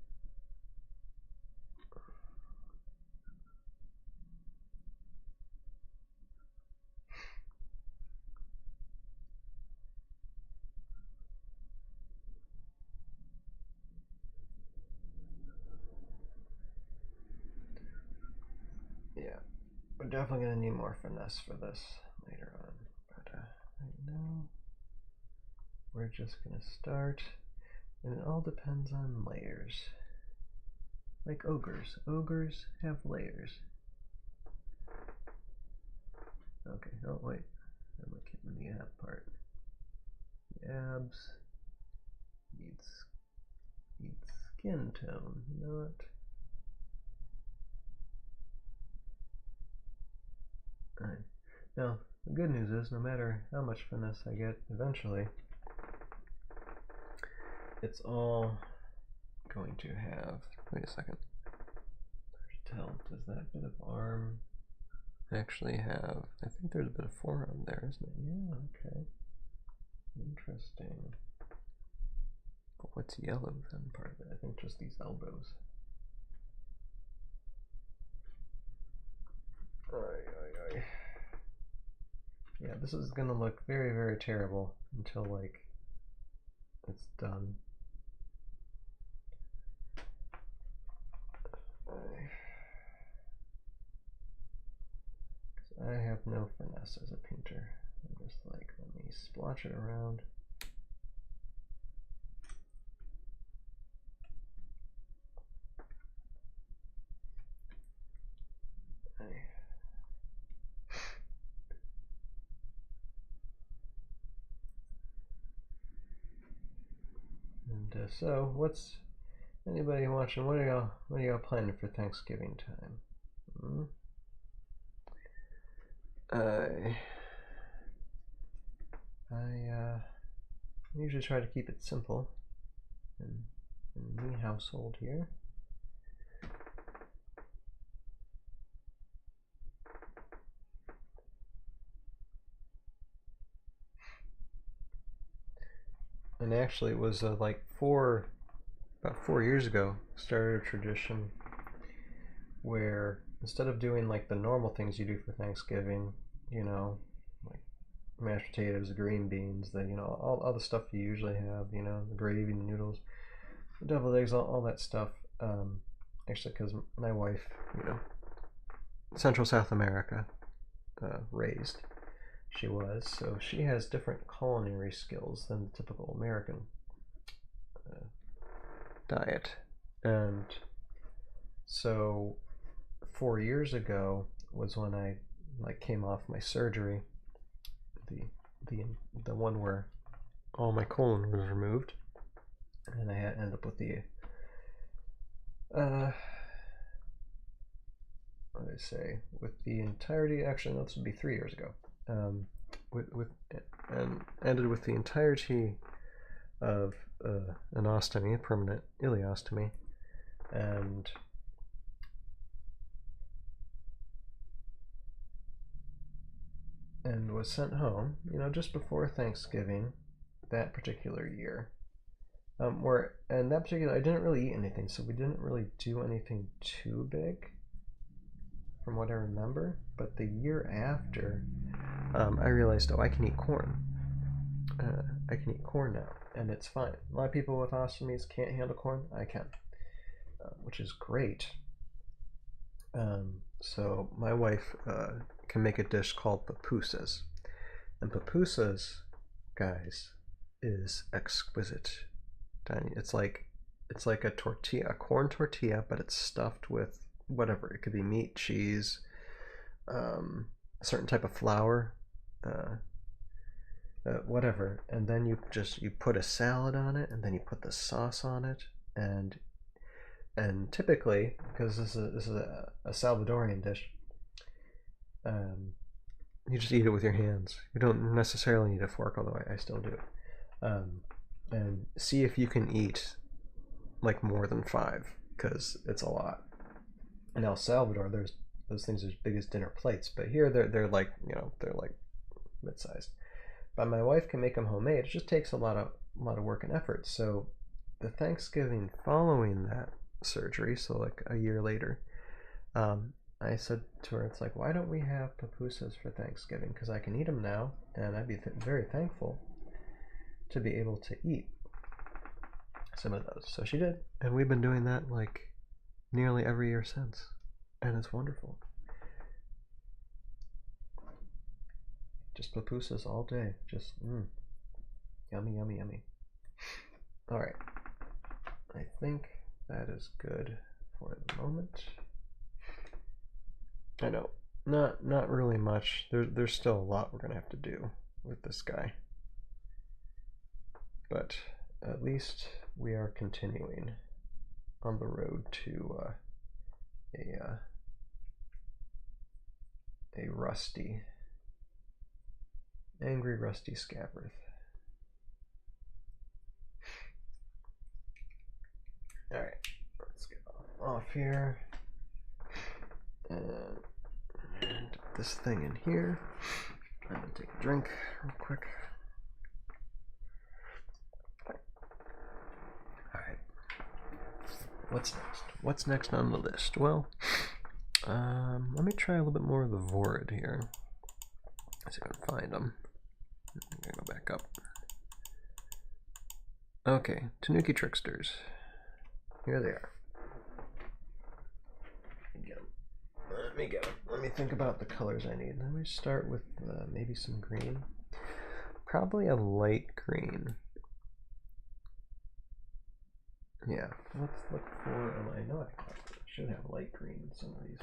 Yeah, we're definitely going to need more finesse for this later on. But right now, we're just going to start, and it all depends on layers. Like ogres. Ogres have layers. Okay, oh wait, I'm looking at the ab part. The abs needs skin tone, not. Alright. Now, the good news is, no matter how much finesse I get eventually, it's all going to have. Wait a second. Hard to tell. Does that bit of arm actually have? I think there's a bit of forearm there, isn't it? Yeah, okay. Interesting. But what's yellow then part of it? I think just these elbows. Yeah, this is gonna look very, very terrible until like it's done. I have no finesse as a painter. I'm just like, let me splotch it around. And so, what's anybody watching? What are y'all planning for Thanksgiving time? I usually try to keep it simple in the household here. And actually, it was like about 4 years ago, started a tradition where instead of doing like the normal things you do for Thanksgiving, you know, like mashed potatoes, green beans, the all the stuff you usually have, the gravy, the noodles, the deviled eggs, all that stuff. Actually, because my wife, Central South America raised. She was, so she has different culinary skills than the typical American diet. And so 4 years ago was when I came off my surgery, the one where all my colon was removed, and I ended up with the what did I say? With the entirety, actually no, this would be 3 years ago. And ended with the entirety of an ostomy, a permanent ileostomy, and was sent home, just before Thanksgiving that particular year. And that particular, I didn't really eat anything, so we didn't really do anything too big, from what I remember. But the year after, I realized, I can eat corn. I can eat corn now, and it's fine. A lot of people with ostomies can't handle corn. I can, which is great. So my wife can make a dish called pupusas, and pupusas, guys, is exquisite tiny. It's like a tortilla, a corn tortilla, but it's stuffed with whatever. It could be meat, cheese, a certain type of flour, whatever. And then you put a salad on it, and then you put the sauce on it, and typically, because this is a Salvadorian dish, you just eat it with your hands. You don't necessarily need a fork, although I still do. And see if you can eat like more than 5, because it's a lot. In El Salvador, there's those things as big as dinner plates, but here they're like, you know, they're like mid-sized. But my wife can make them homemade. It just takes a lot of work and effort. So the Thanksgiving following that surgery, so like a year later, I said to her, it's like, why don't we have pupusas for Thanksgiving? Because I can eat them now, and I'd be very thankful to be able to eat some of those. So she did, and we've been doing that like nearly every year since, and it's wonderful. Just pupusas all day, just yummy, yummy, yummy. All right, I think that is good for the moment. I know, not really much. There's still a lot we're gonna have to do with this guy, but at least we are continuing on the road to a rusty, angry rusty scabbard. All right, let's get off here. And this thing in here. I'm gonna take a drink real quick. Alright. What's next? What's next on the list? Well, let me try a little bit more of the Vorid here. See if I can find them. I'm gonna go back up. Okay, Tanuki Tricksters. Here they are. Let me get them. Let me think about the colors I need. Let me start with maybe some green. Probably a light green. Yeah, let's look for. I know I should have light green in some of these.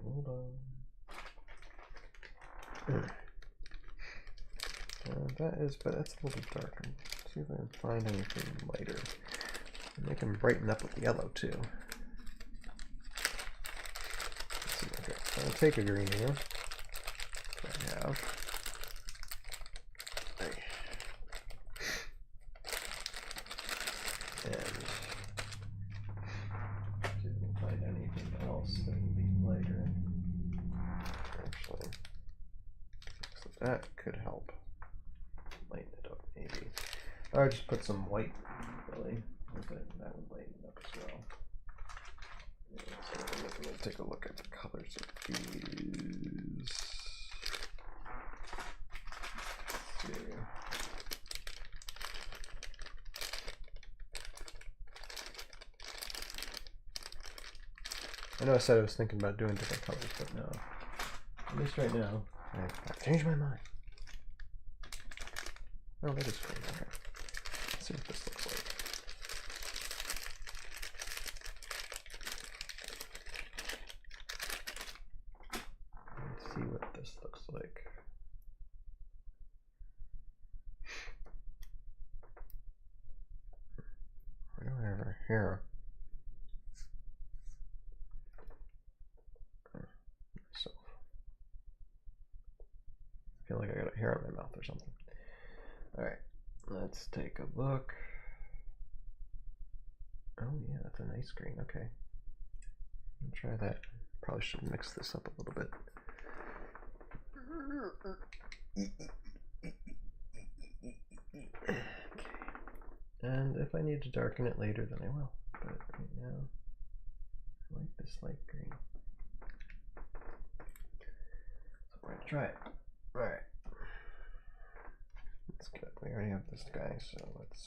Hold on. But that's a little darker. Let's see if I can find anything lighter. And they can brighten up with yellow too. Let's see, okay, so I'll take a green here. I have. And see if I can find anything else that would be lighter. Actually, so that could help. Lighten it up, maybe. Or just put some white, really. That would lighten it up as well. Yeah, so I'm going to take a look at the colors of these. Let's see. I know I said I was thinking about doing different colors, but no. At least right now, I've changed my mind. Oh, that is great. Okay. Let's see what this looks like. Let's see what this looks like. Where do I have our hair? Myself. I feel like I got a hair on my mouth or something. Alright, let's take a look. Oh yeah, that's a nice green, okay. I'll try that. Probably should mix this up a little bit. Okay. And if I need to darken it later, then I will. But right now, I like this light green. So we're gonna try it. Alright. That's good. We already have this guy, so let's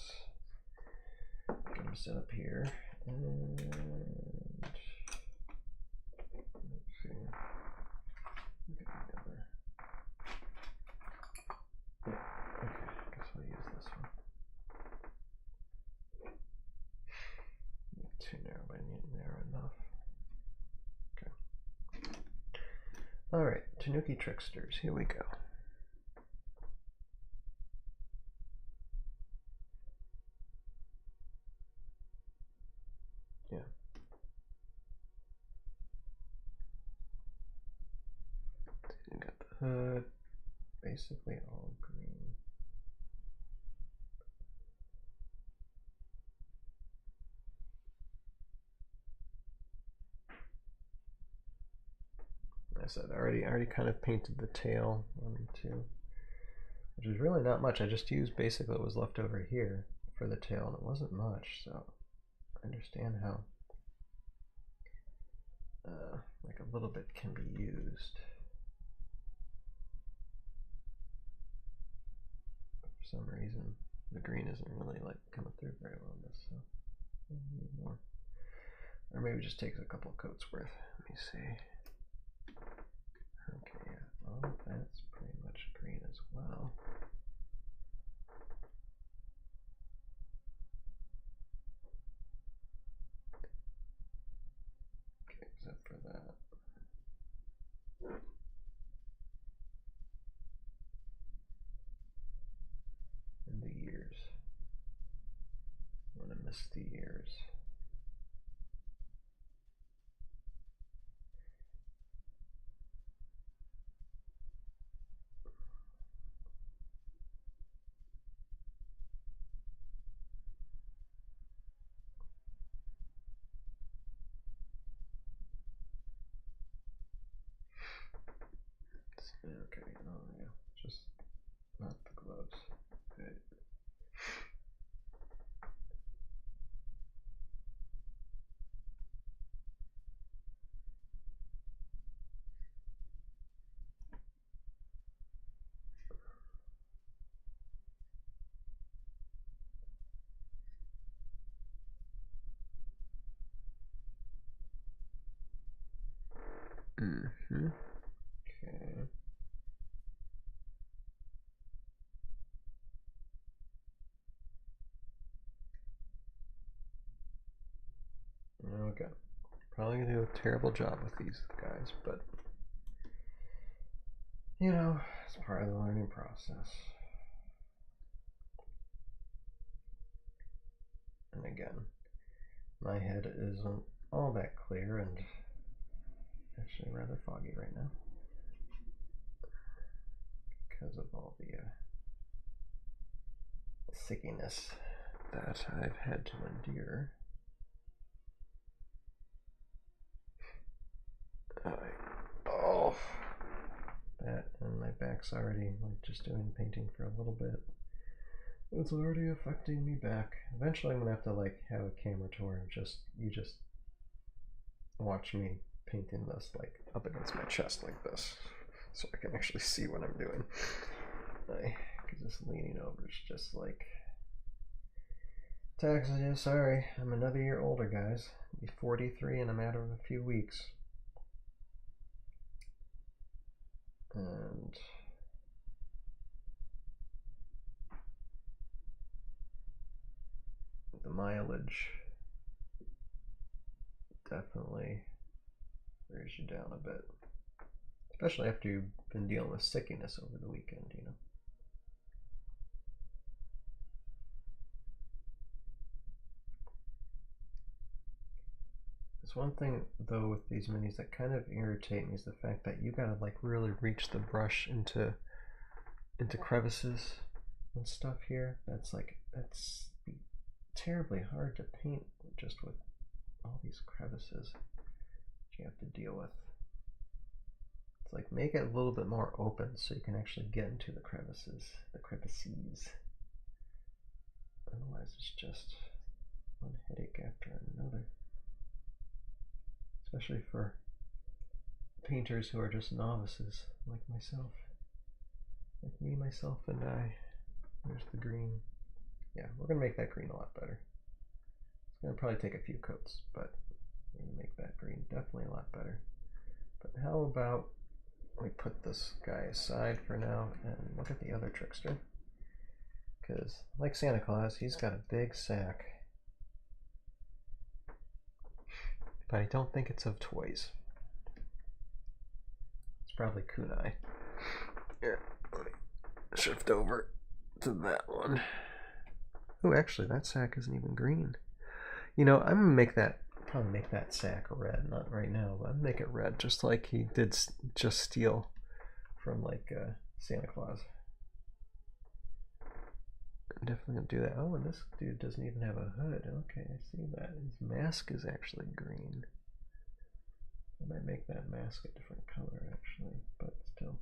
get him set up here. And let's see. Okay, Tanuki Tricksters, here we go. Yeah. You got the hood, basically all green. Like I said, I already kind of painted the tail on too, which is really not much. I just used basically what was left over here for the tail, and it wasn't much, so I understand how like a little bit can be used. For some reason, the green isn't really like coming through very well on this, so I need more. Or maybe it just takes a couple coats worth. Let me see. Okay, yeah, all of that's pretty much green as well. Okay, except for that. And the ears. I'm gonna miss the ears. Okay, oh yeah, just not the gloves. Okay. Mm-hmm. Okay. Okay. Probably gonna do a terrible job with these guys, but you know, it's part of the learning process. And again, my head isn't all that clear and actually rather foggy right now because of all the sickiness that I've had to endure. Oh, that and my back's already like just doing painting for a little bit. It's already affecting me back. Eventually, I'm gonna have to like have a camera tour and you just watch me painting this like up against my chest like this, so I can actually see what I'm doing. Because this leaning over is just like taxes you. Sorry, I'm another year older, guys. I'll be 43 in a matter of a few weeks. And the mileage definitely wears you down a bit, especially after you've been dealing with sickiness over the weekend, you know. There's one thing though with these minis that kind of irritate me is the fact that you gotta like really reach the brush into crevices and stuff here. That's terribly hard to paint just with all these crevices that you have to deal with. It's like make it a little bit more open so you can actually get into the crevices. Otherwise it's just one headache after another. Especially for painters who are just novices like myself. Like me, myself, and I. There's the green. Yeah, we're gonna make that green a lot better. It's gonna probably take a few coats, but we're gonna make that green definitely a lot better. But how about we put this guy aside for now and look at the other trickster? Because, like Santa Claus, he's got a big sack. But I don't think it's of toys. It's probably kunai. Here, let me shift over to that one. Oh, actually, that sack isn't even green. You know, I'm gonna make that, probably make that sack red. Not right now, but I'm gonna make it red, just like he did just steal from like Santa Claus. I'm definitely gonna do that. Oh, and this dude doesn't even have a hood. Okay, I see that. His mask is actually green. I might make that mask a different color actually, but still.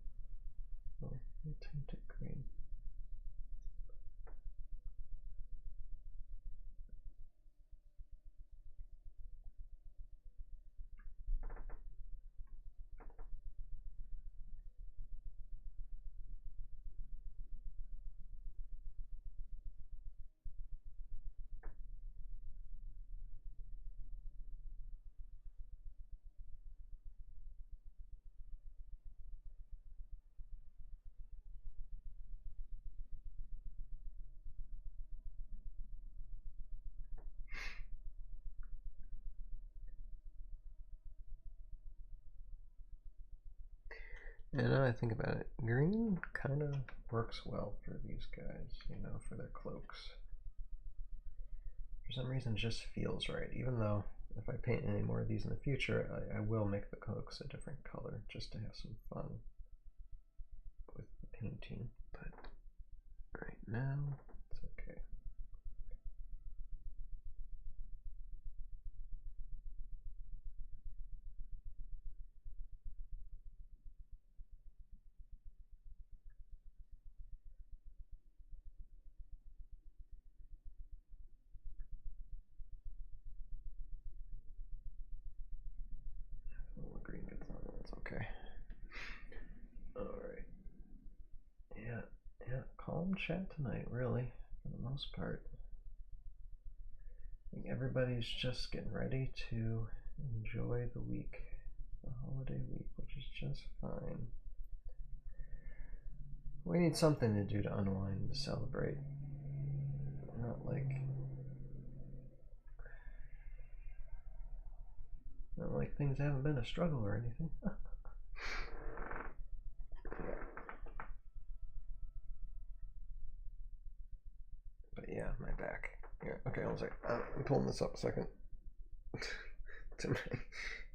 Oh, I'll tint it green. And now I think about it, green kind of works well for these guys, you know, for their cloaks. For some reason, it just feels right, even though if I paint any more of these in the future, I will make the cloaks a different color just to have some fun with the painting, but right now, it's okay. Well, the green gets on it, it's okay. Alright. Yeah, calm chat tonight, really, for the most part. I think everybody's just getting ready to enjoy the week, the holiday week, which is just fine. We need something to do to unwind and to celebrate. Not like things haven't been a struggle or anything. But yeah, my back. Yeah, okay, hold on a second. I'm pulling this up a second.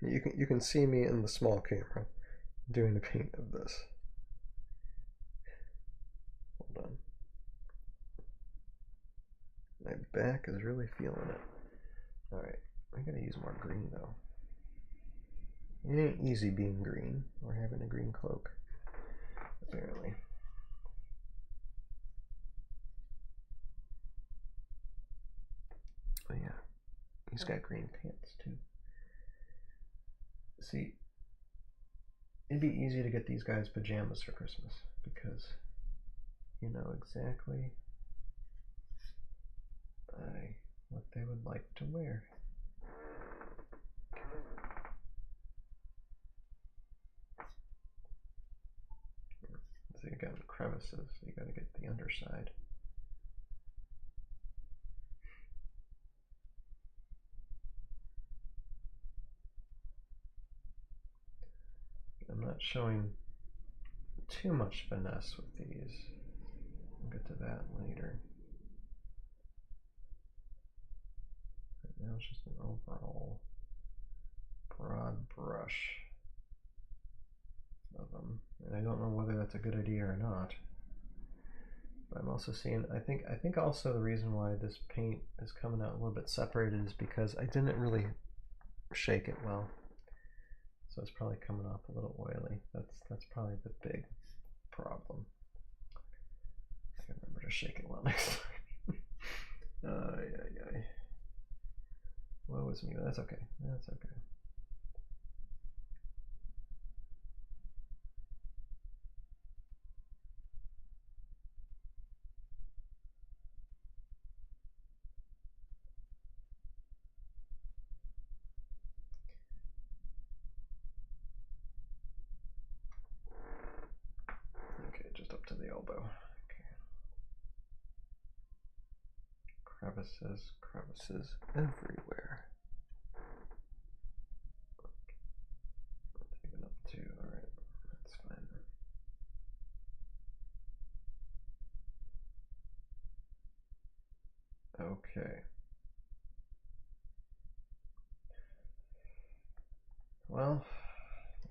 You can see me in the small camera doing the paint of this. Hold on. My back is really feeling it. Alright, I gotta use more green though. It ain't easy being green or having a green cloak, apparently. But yeah, he's got green pants too. See, it'd be easy to get these guys pajamas for Christmas because you know exactly what they would like to wear. So you got crevices, so you got to get the underside. I'm not showing too much finesse with these. We'll get to that later. Right now it's just an overall broad brush of them, and I don't know whether that's a good idea or not. But I'm also seeing, I think also the reason why this paint is coming out a little bit separated is because I didn't really shake it well. So it's probably coming off a little oily. That's probably the big problem. I can remember to shake it well next time. Yeah. Woe is me, but that's okay. That's okay. Okay, just up to the elbow. Okay. Crevices everywhere. Even up to, alright, that's Okay. Well,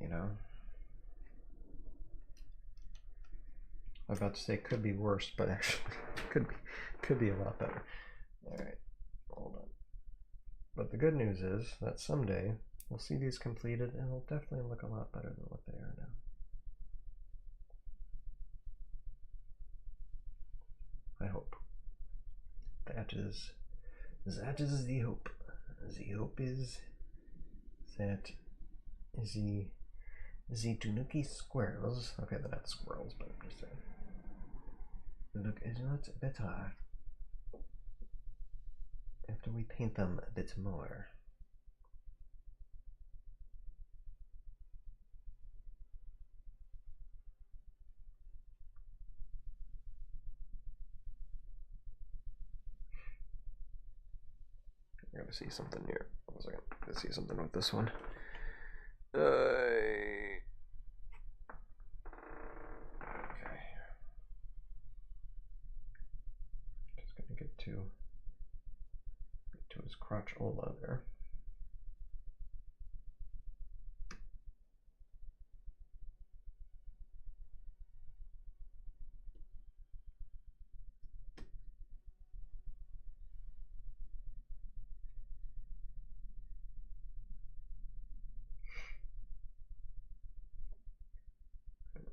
you know, I'm about to say it could be worse, but actually could be a lot better. All right, hold on. But the good news is that someday we'll see these completed, and it'll definitely look a lot better than what they are now. I hope. That is the hope. The hope is that the Tanuki squirrels, okay, they're not squirrels, but I'm just saying, look a lot better after we paint them a bit more. I gotta see something here. One second. I gotta see something with this one. Okay. Just gonna get to his crotch ola there.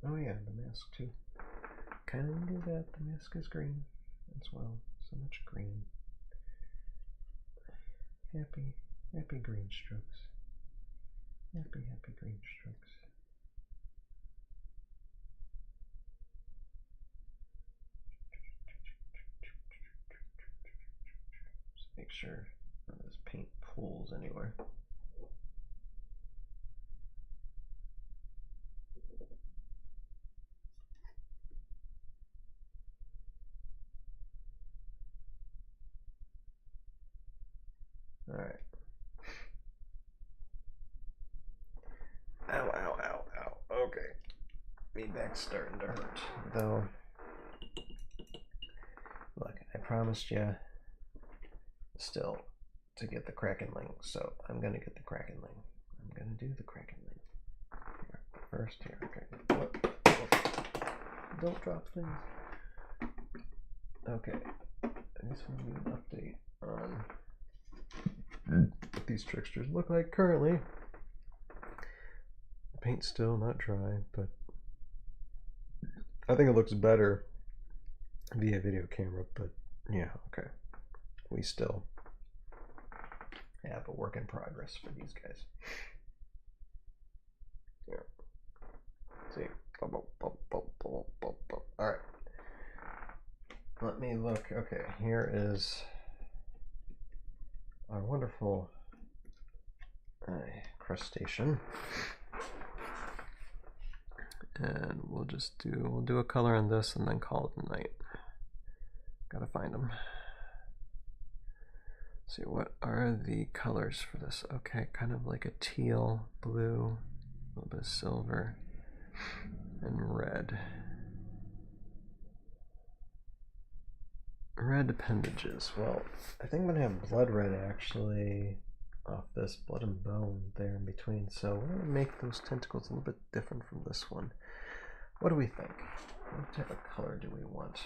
Oh yeah, the mask too. Kind of do that. The mask is green as well. So much green. Happy green strokes. Happy green strokes. Just make sure none of this paint pools anywhere. All right. Ow, ow, ow, ow. Okay. My back's starting to hurt. Though, look, I promised you still to get the Krakenling, so I'm gonna get the Krakenling. I'm gonna do the Krakenling. Here, first, here, okay. Whoop. Don't drop things. Okay. I guess we'll do an update on what these Tricksters look like currently. The paint's still not dry, but I think it looks better via video camera, but yeah, okay. We still have a work in progress for these guys. Yeah. See. Alright. Let me look. Okay, here is our wonderful crustacean. And we'll do a color on this and then call it a night. Gotta find them. See, what are the colors for this? Okay, kind of like a teal, blue, a little bit of silver, and red. Red appendages. Well, I think I'm gonna have blood red actually off this blood and bone there in between. So we're gonna make those tentacles a little bit different from this one. What do we think? What type of color do we want?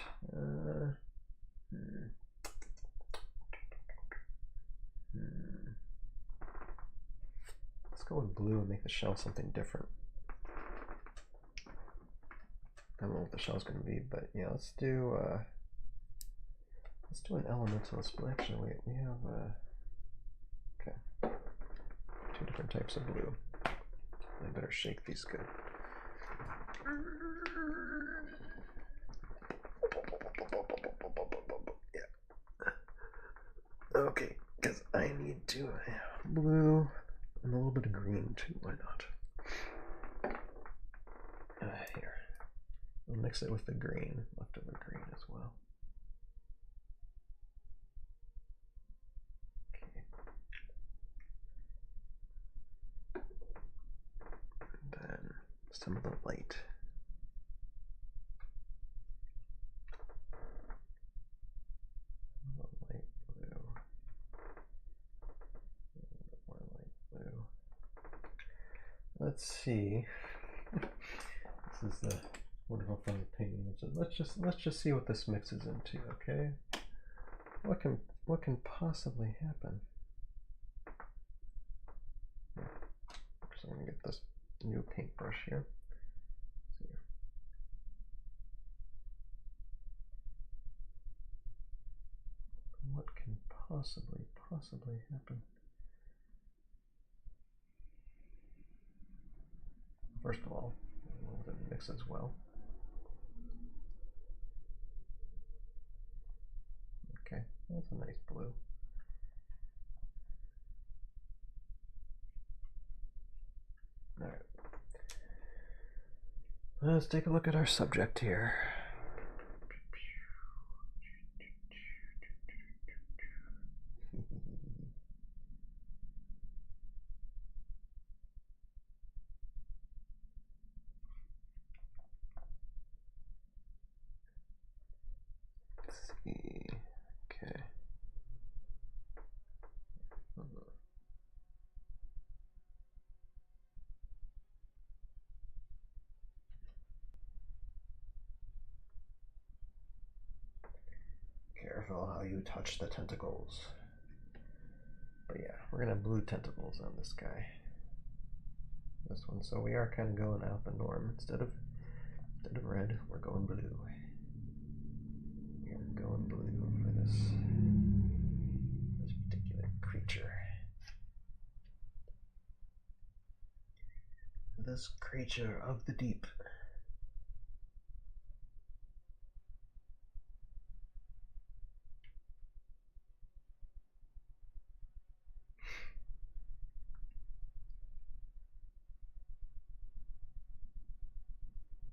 Let's go with blue and make the shell something different. I don't know what the shell's gonna be, but yeah, let's do an elementalist. But actually, wait, we have okay, 2 different types of blue. I better shake these good. Yeah. Okay, because I need to have blue and a little bit of green too. Why not? Here, we'll mix it with the green, leftover green as well. Then some of the light. Light blue. see. This is the wonderful fun of painting. So let's just see what this mixes into, okay? What can possibly happen? So I'm gonna get this new paintbrush here. What can possibly happen? First of all, it mixes well. Okay, that's a nice blue. All right. Let's take a look at our subject here. Let's see. Okay. Careful how you touch the tentacles. But yeah, we're gonna have blue tentacles on this guy. This one, so we are kind of going out the norm. Instead of red, we're going blue. We're going blue for this particular creature. This creature of the deep.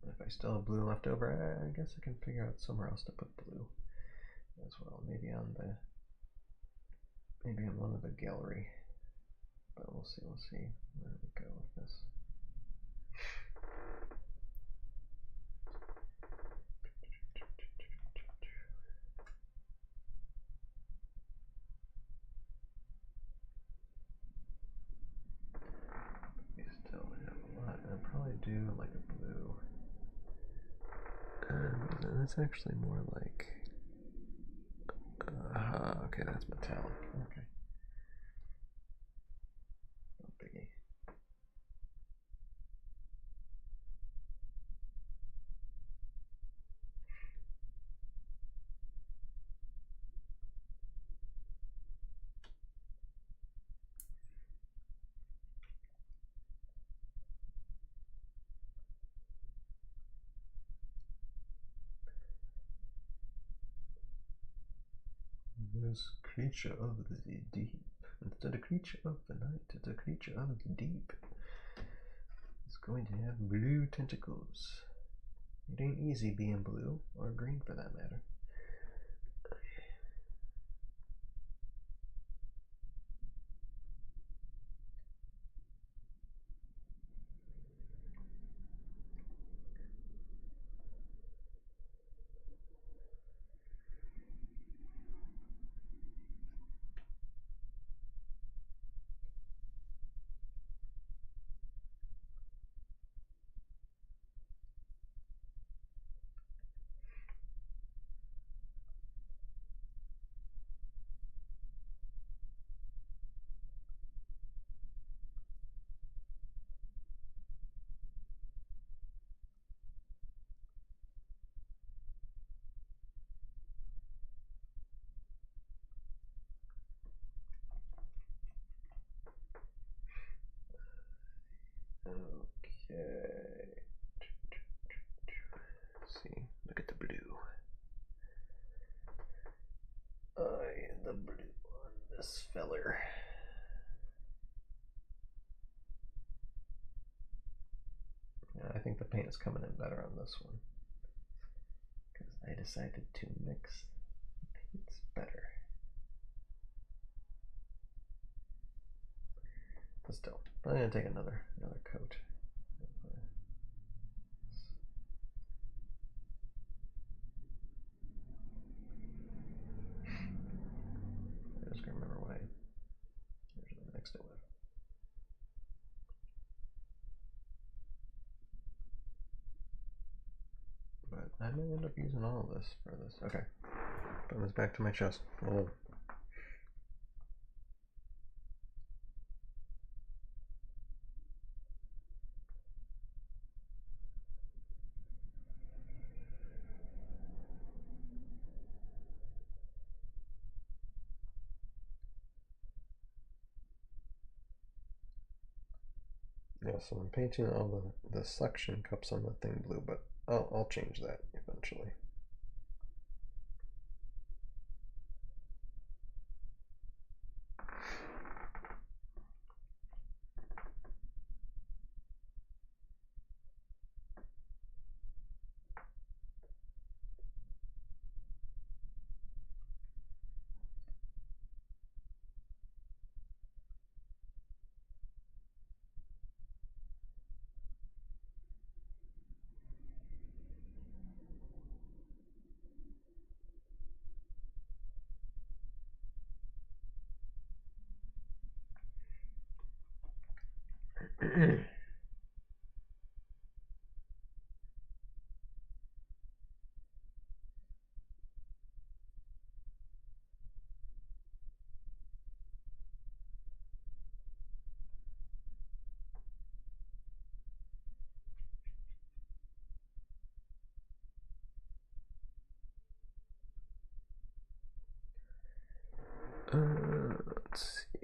If I still have blue left over, I guess I can figure out somewhere else to put blue as well. Maybe on one of the gallery. But we'll see where we go with this. We still have a lot. I'll probably do like a blue. That's actually more like. Okay, that's metallic. Okay. No biggie. This creature of the deep. Instead of creature of the night, it's a creature of the deep. It's going to have blue tentacles. It ain't easy being blue, or green for that matter. Okay. Let's see. Look at the blue. The blue on this feller. Yeah, I think the paint is coming in better on this one. Because I decided to mix the paints better. But still, I'm going to take another coat. I'm just going to remember what I usually mixed it with. I may end up using all of this for this. Okay. Putting this back to my chest. Oh. Yeah, so I'm painting all the suction cups on the thing blue, but I'll change that eventually. Let's see.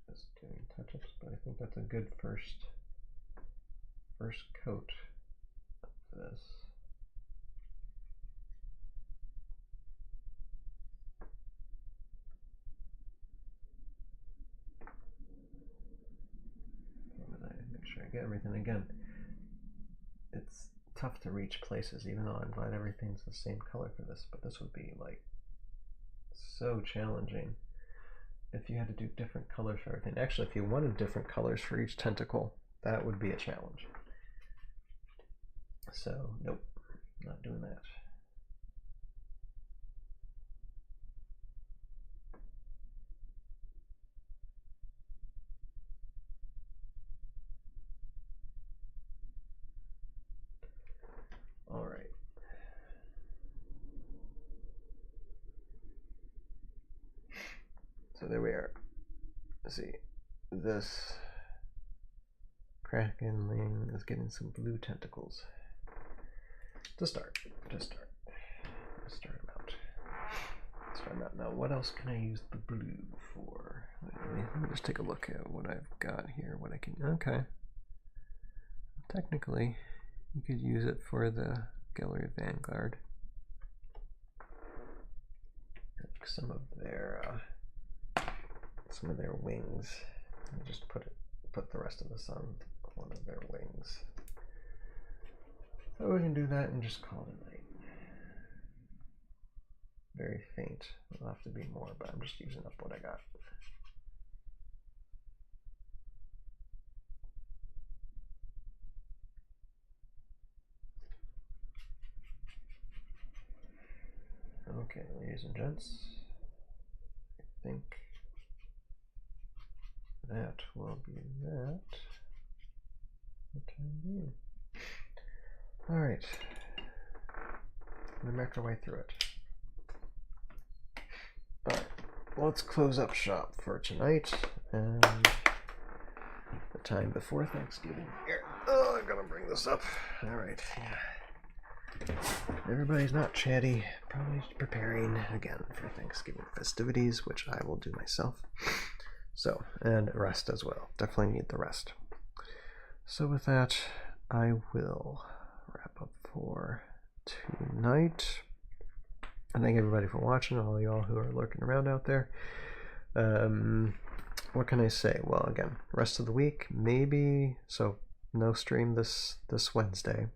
Just doing touch-ups, but I think that's a good first coat of this. Make sure I get everything again. It's tough to reach places, even though I'm glad everything's the same color for this, but this would be like so challenging if you had to do different colors for everything. Actually, if you wanted different colors for each tentacle, that would be a challenge. So, nope, not doing that. All right. So there we are. Let's see. This Krakenling is getting some blue tentacles. To start. Let's start them out. Now, what else can I use the blue for? Let me just take a look at what I've got here. What I can. Okay. Technically, you could use it for the Gallery of Vanguard. Some of their wings. And just put the rest of this on one of their wings. So we can do that and just call it a night. Very faint. It'll have to be more, but I'm just using up what I got. Okay, ladies and gents, I think that will be that for the time being. All right, we make our way through it. All right, let's close up shop for tonight and the time before Thanksgiving. Here, oh, I gotta bring this up. All right, yeah. Everybody's not chatty, probably preparing again for Thanksgiving festivities, which I will do myself. So, and rest as well. Definitely need the rest. So with that, I will wrap up for tonight. I thank everybody for watching, all y'all who are lurking around out there. What can I say? Well, again, rest of the week, maybe, so no stream this Wednesday.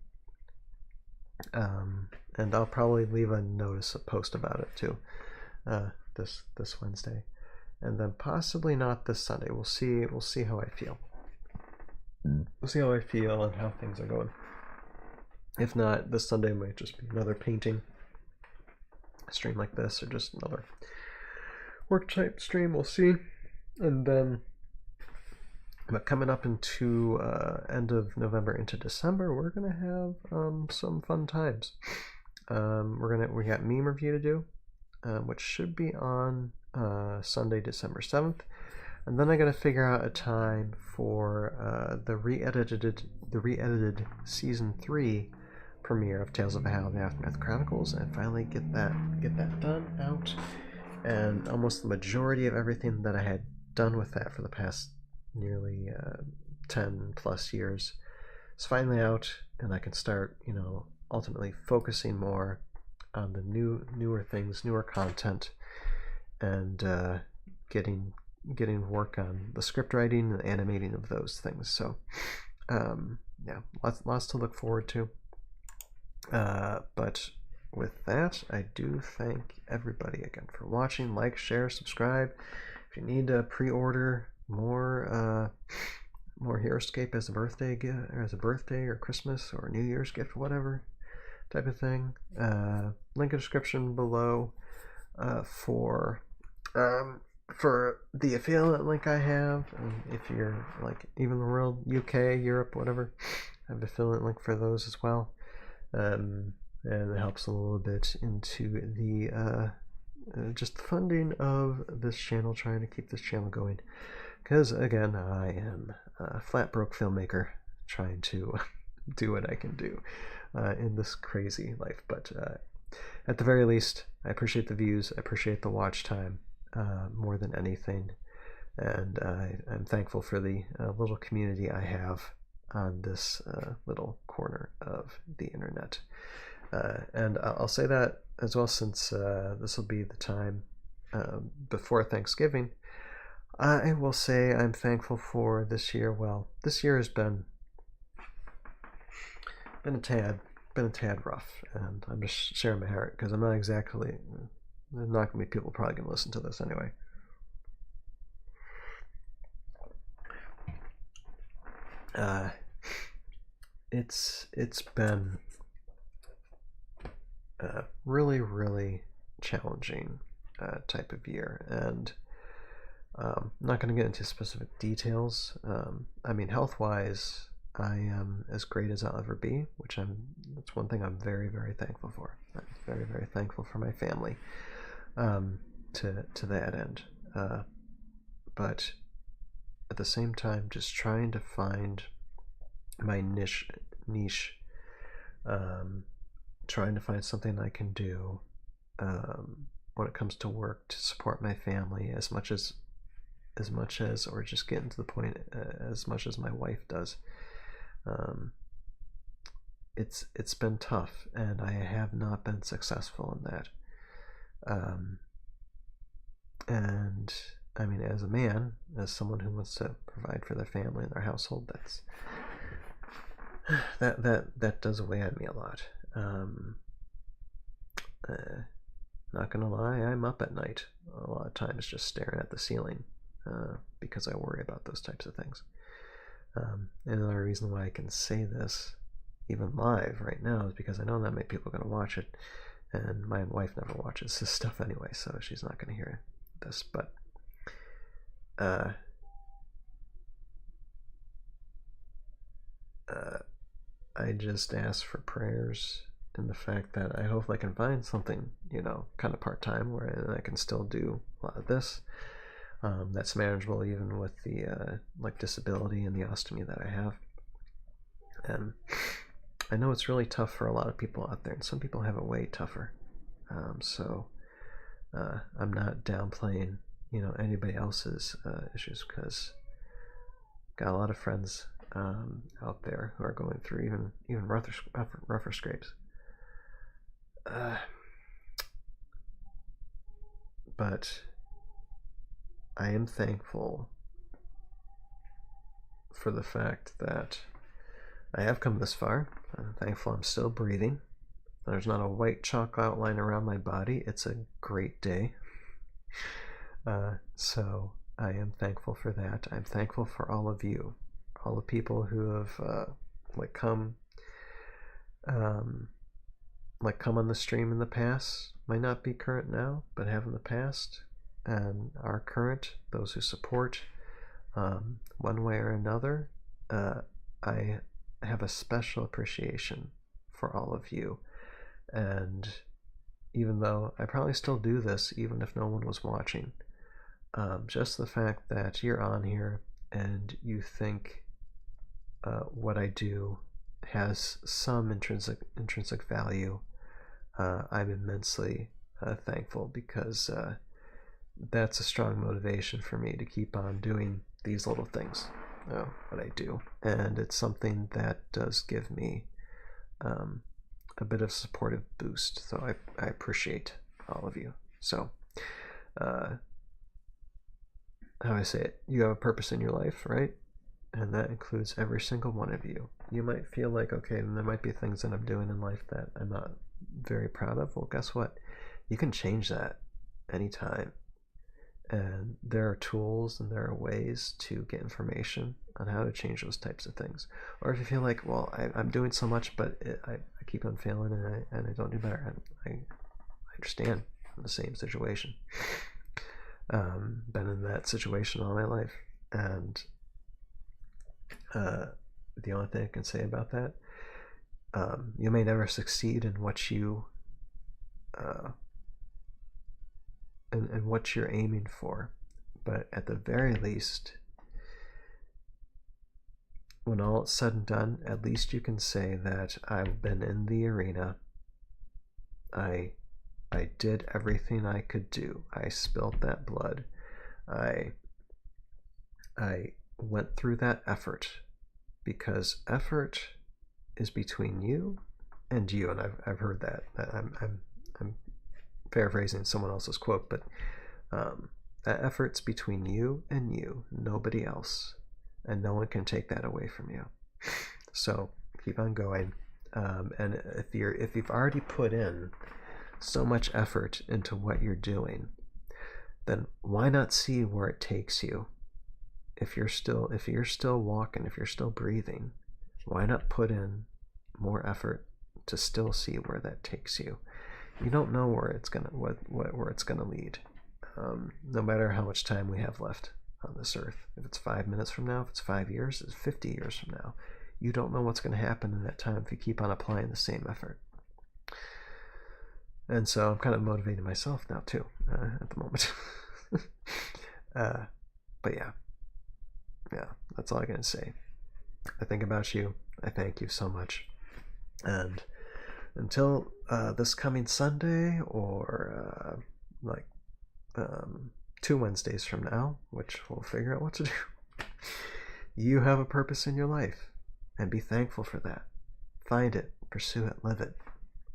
And I'll probably leave a post about it too, this Wednesday, and then possibly not this Sunday. We'll see how I feel. We'll see how I feel and how things are going. If not, this Sunday might just be another painting stream like this, or just another work type stream. We'll see, and then But coming up into end of November into December, we're gonna have some fun times. We got meme review to do, which should be on Sunday, December 7th, and then I gotta figure out a time for the re-edited season 3 premiere of Tales of Valhalla: The Aftermath Chronicles, and finally get that done out. And almost the majority of everything that I had done with that for the past nearly 10 plus years is finally out, and I can start, ultimately focusing more on the newer things, newer content, and getting work on the script writing and animating of those things. So yeah, lots to look forward to. But with that, I do thank everybody again for watching. Like, share, subscribe. If you need to pre-order more Heroscape as a birthday gift, or as a birthday or Christmas or New Year's gift, whatever type of thing, link in the description below for the affiliate link I have. And if you're like even the world, UK, Europe, whatever, I have an affiliate link for those as well. And it helps a little bit into the just the funding of this channel, trying to keep this channel going. Because again, I am a flat broke filmmaker trying to do what I can do in this crazy life. But at the very least, I appreciate the views, I appreciate the watch time more than anything, and I'm thankful for the little community I have on this little corner of the internet. And I'll say that as well, since this will be the time before Thanksgiving. I will say I'm thankful for this year. Well, this year has been a tad rough, and I'm just sharing my heart because I'm not exactly. There's not gonna be people probably gonna listen to this anyway. It's been a really challenging type of year, and I'm not going to get into specific details. I mean, health-wise, I am as great as I'll ever be, that's one thing I'm very thankful for. I'm very thankful for my family to that end. But at the same time, just trying to find my niche, trying to find something I can do when it comes to work to support my family as much as, or just getting to the point as much as my wife does. It's been tough, and I have not been successful in that. And I mean, as a man, as someone who wants to provide for their family and their household, that does weigh on me a lot. Not gonna lie, I'm up at night a lot of times just staring at the ceiling because I worry about those types of things. And another reason why I can say this even live right now is because I know not many people are going to watch it, and my wife never watches this stuff anyway, so she's not going to hear this. But I just ask for prayers, and the fact that I hope I can find something, kind of part-time where I can still do a lot of this that's manageable even with the disability and the ostomy that I have. And I know it's really tough for a lot of people out there, and some people have it way tougher. So I'm not downplaying anybody else's issues, because got a lot of friends out there who are going through even rougher scrapes. But I am thankful for the fact that I have come this far. I'm thankful I'm still breathing. There's not a white chalk outline around my body. It's a great day. So I am thankful for that. I'm thankful for all of you, all the people who have come on the stream in the past, might not be current now, but have in the past, and are current, those who support, One way or another, I have a special appreciation for all of you. And even though I probably still do this, even if no one was watching, just the fact that you're on here and you think what I do has some intrinsic value, I'm immensely thankful, because that's a strong motivation for me to keep on doing these little things, what I do, and it's something that does give me a bit of supportive boost. So I appreciate all of you. So how I say it, you have a purpose in your life, right? And that includes every single one of you. You might feel like, okay, then there might be things that I'm doing in life that I'm not very proud of. Well, guess what? You can change that anytime. And there are tools and there are ways to get information on how to change those types of things. Or if you feel like, well, I'm doing so much, but I keep on failing and I don't do better. I understand. I'm in the same situation. Been in that situation all my life. And the only thing I can say about that, you may never succeed in what you and what you're aiming for, but at the very least, when all is said and done, at least you can say that I've been in the arena. I did everything I could do. I spilled that blood. I went through that effort, because effort is between you and you. And I've heard that. I'm paraphrasing someone else's quote, but that effort's between you and you, nobody else, and no one can take that away from you. So keep on going. And if you've already put in so much effort into what you're doing, then why not see where it takes you? If you're still walking, if you're still breathing, why not put in more effort to still see where that takes you? You don't know where it's gonna where it's gonna lead. No matter how much time we have left on this earth. If it's 5 minutes from now, if it's 5 years, it's 50 years from now. You don't know what's going to happen in that time if you keep on applying the same effort. And so I'm kind of motivating myself now too, at the moment. But yeah, that's all I can say. I think about you. I thank you so much. And until this coming Sunday, or 2 Wednesdays from now, which we'll figure out what to do, you have a purpose in your life, and be thankful for that. Find it, pursue it, live it.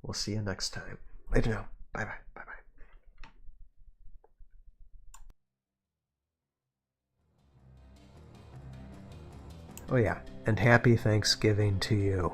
We'll see you next time. Later now. Bye bye. Bye bye. Oh yeah, and happy Thanksgiving to you.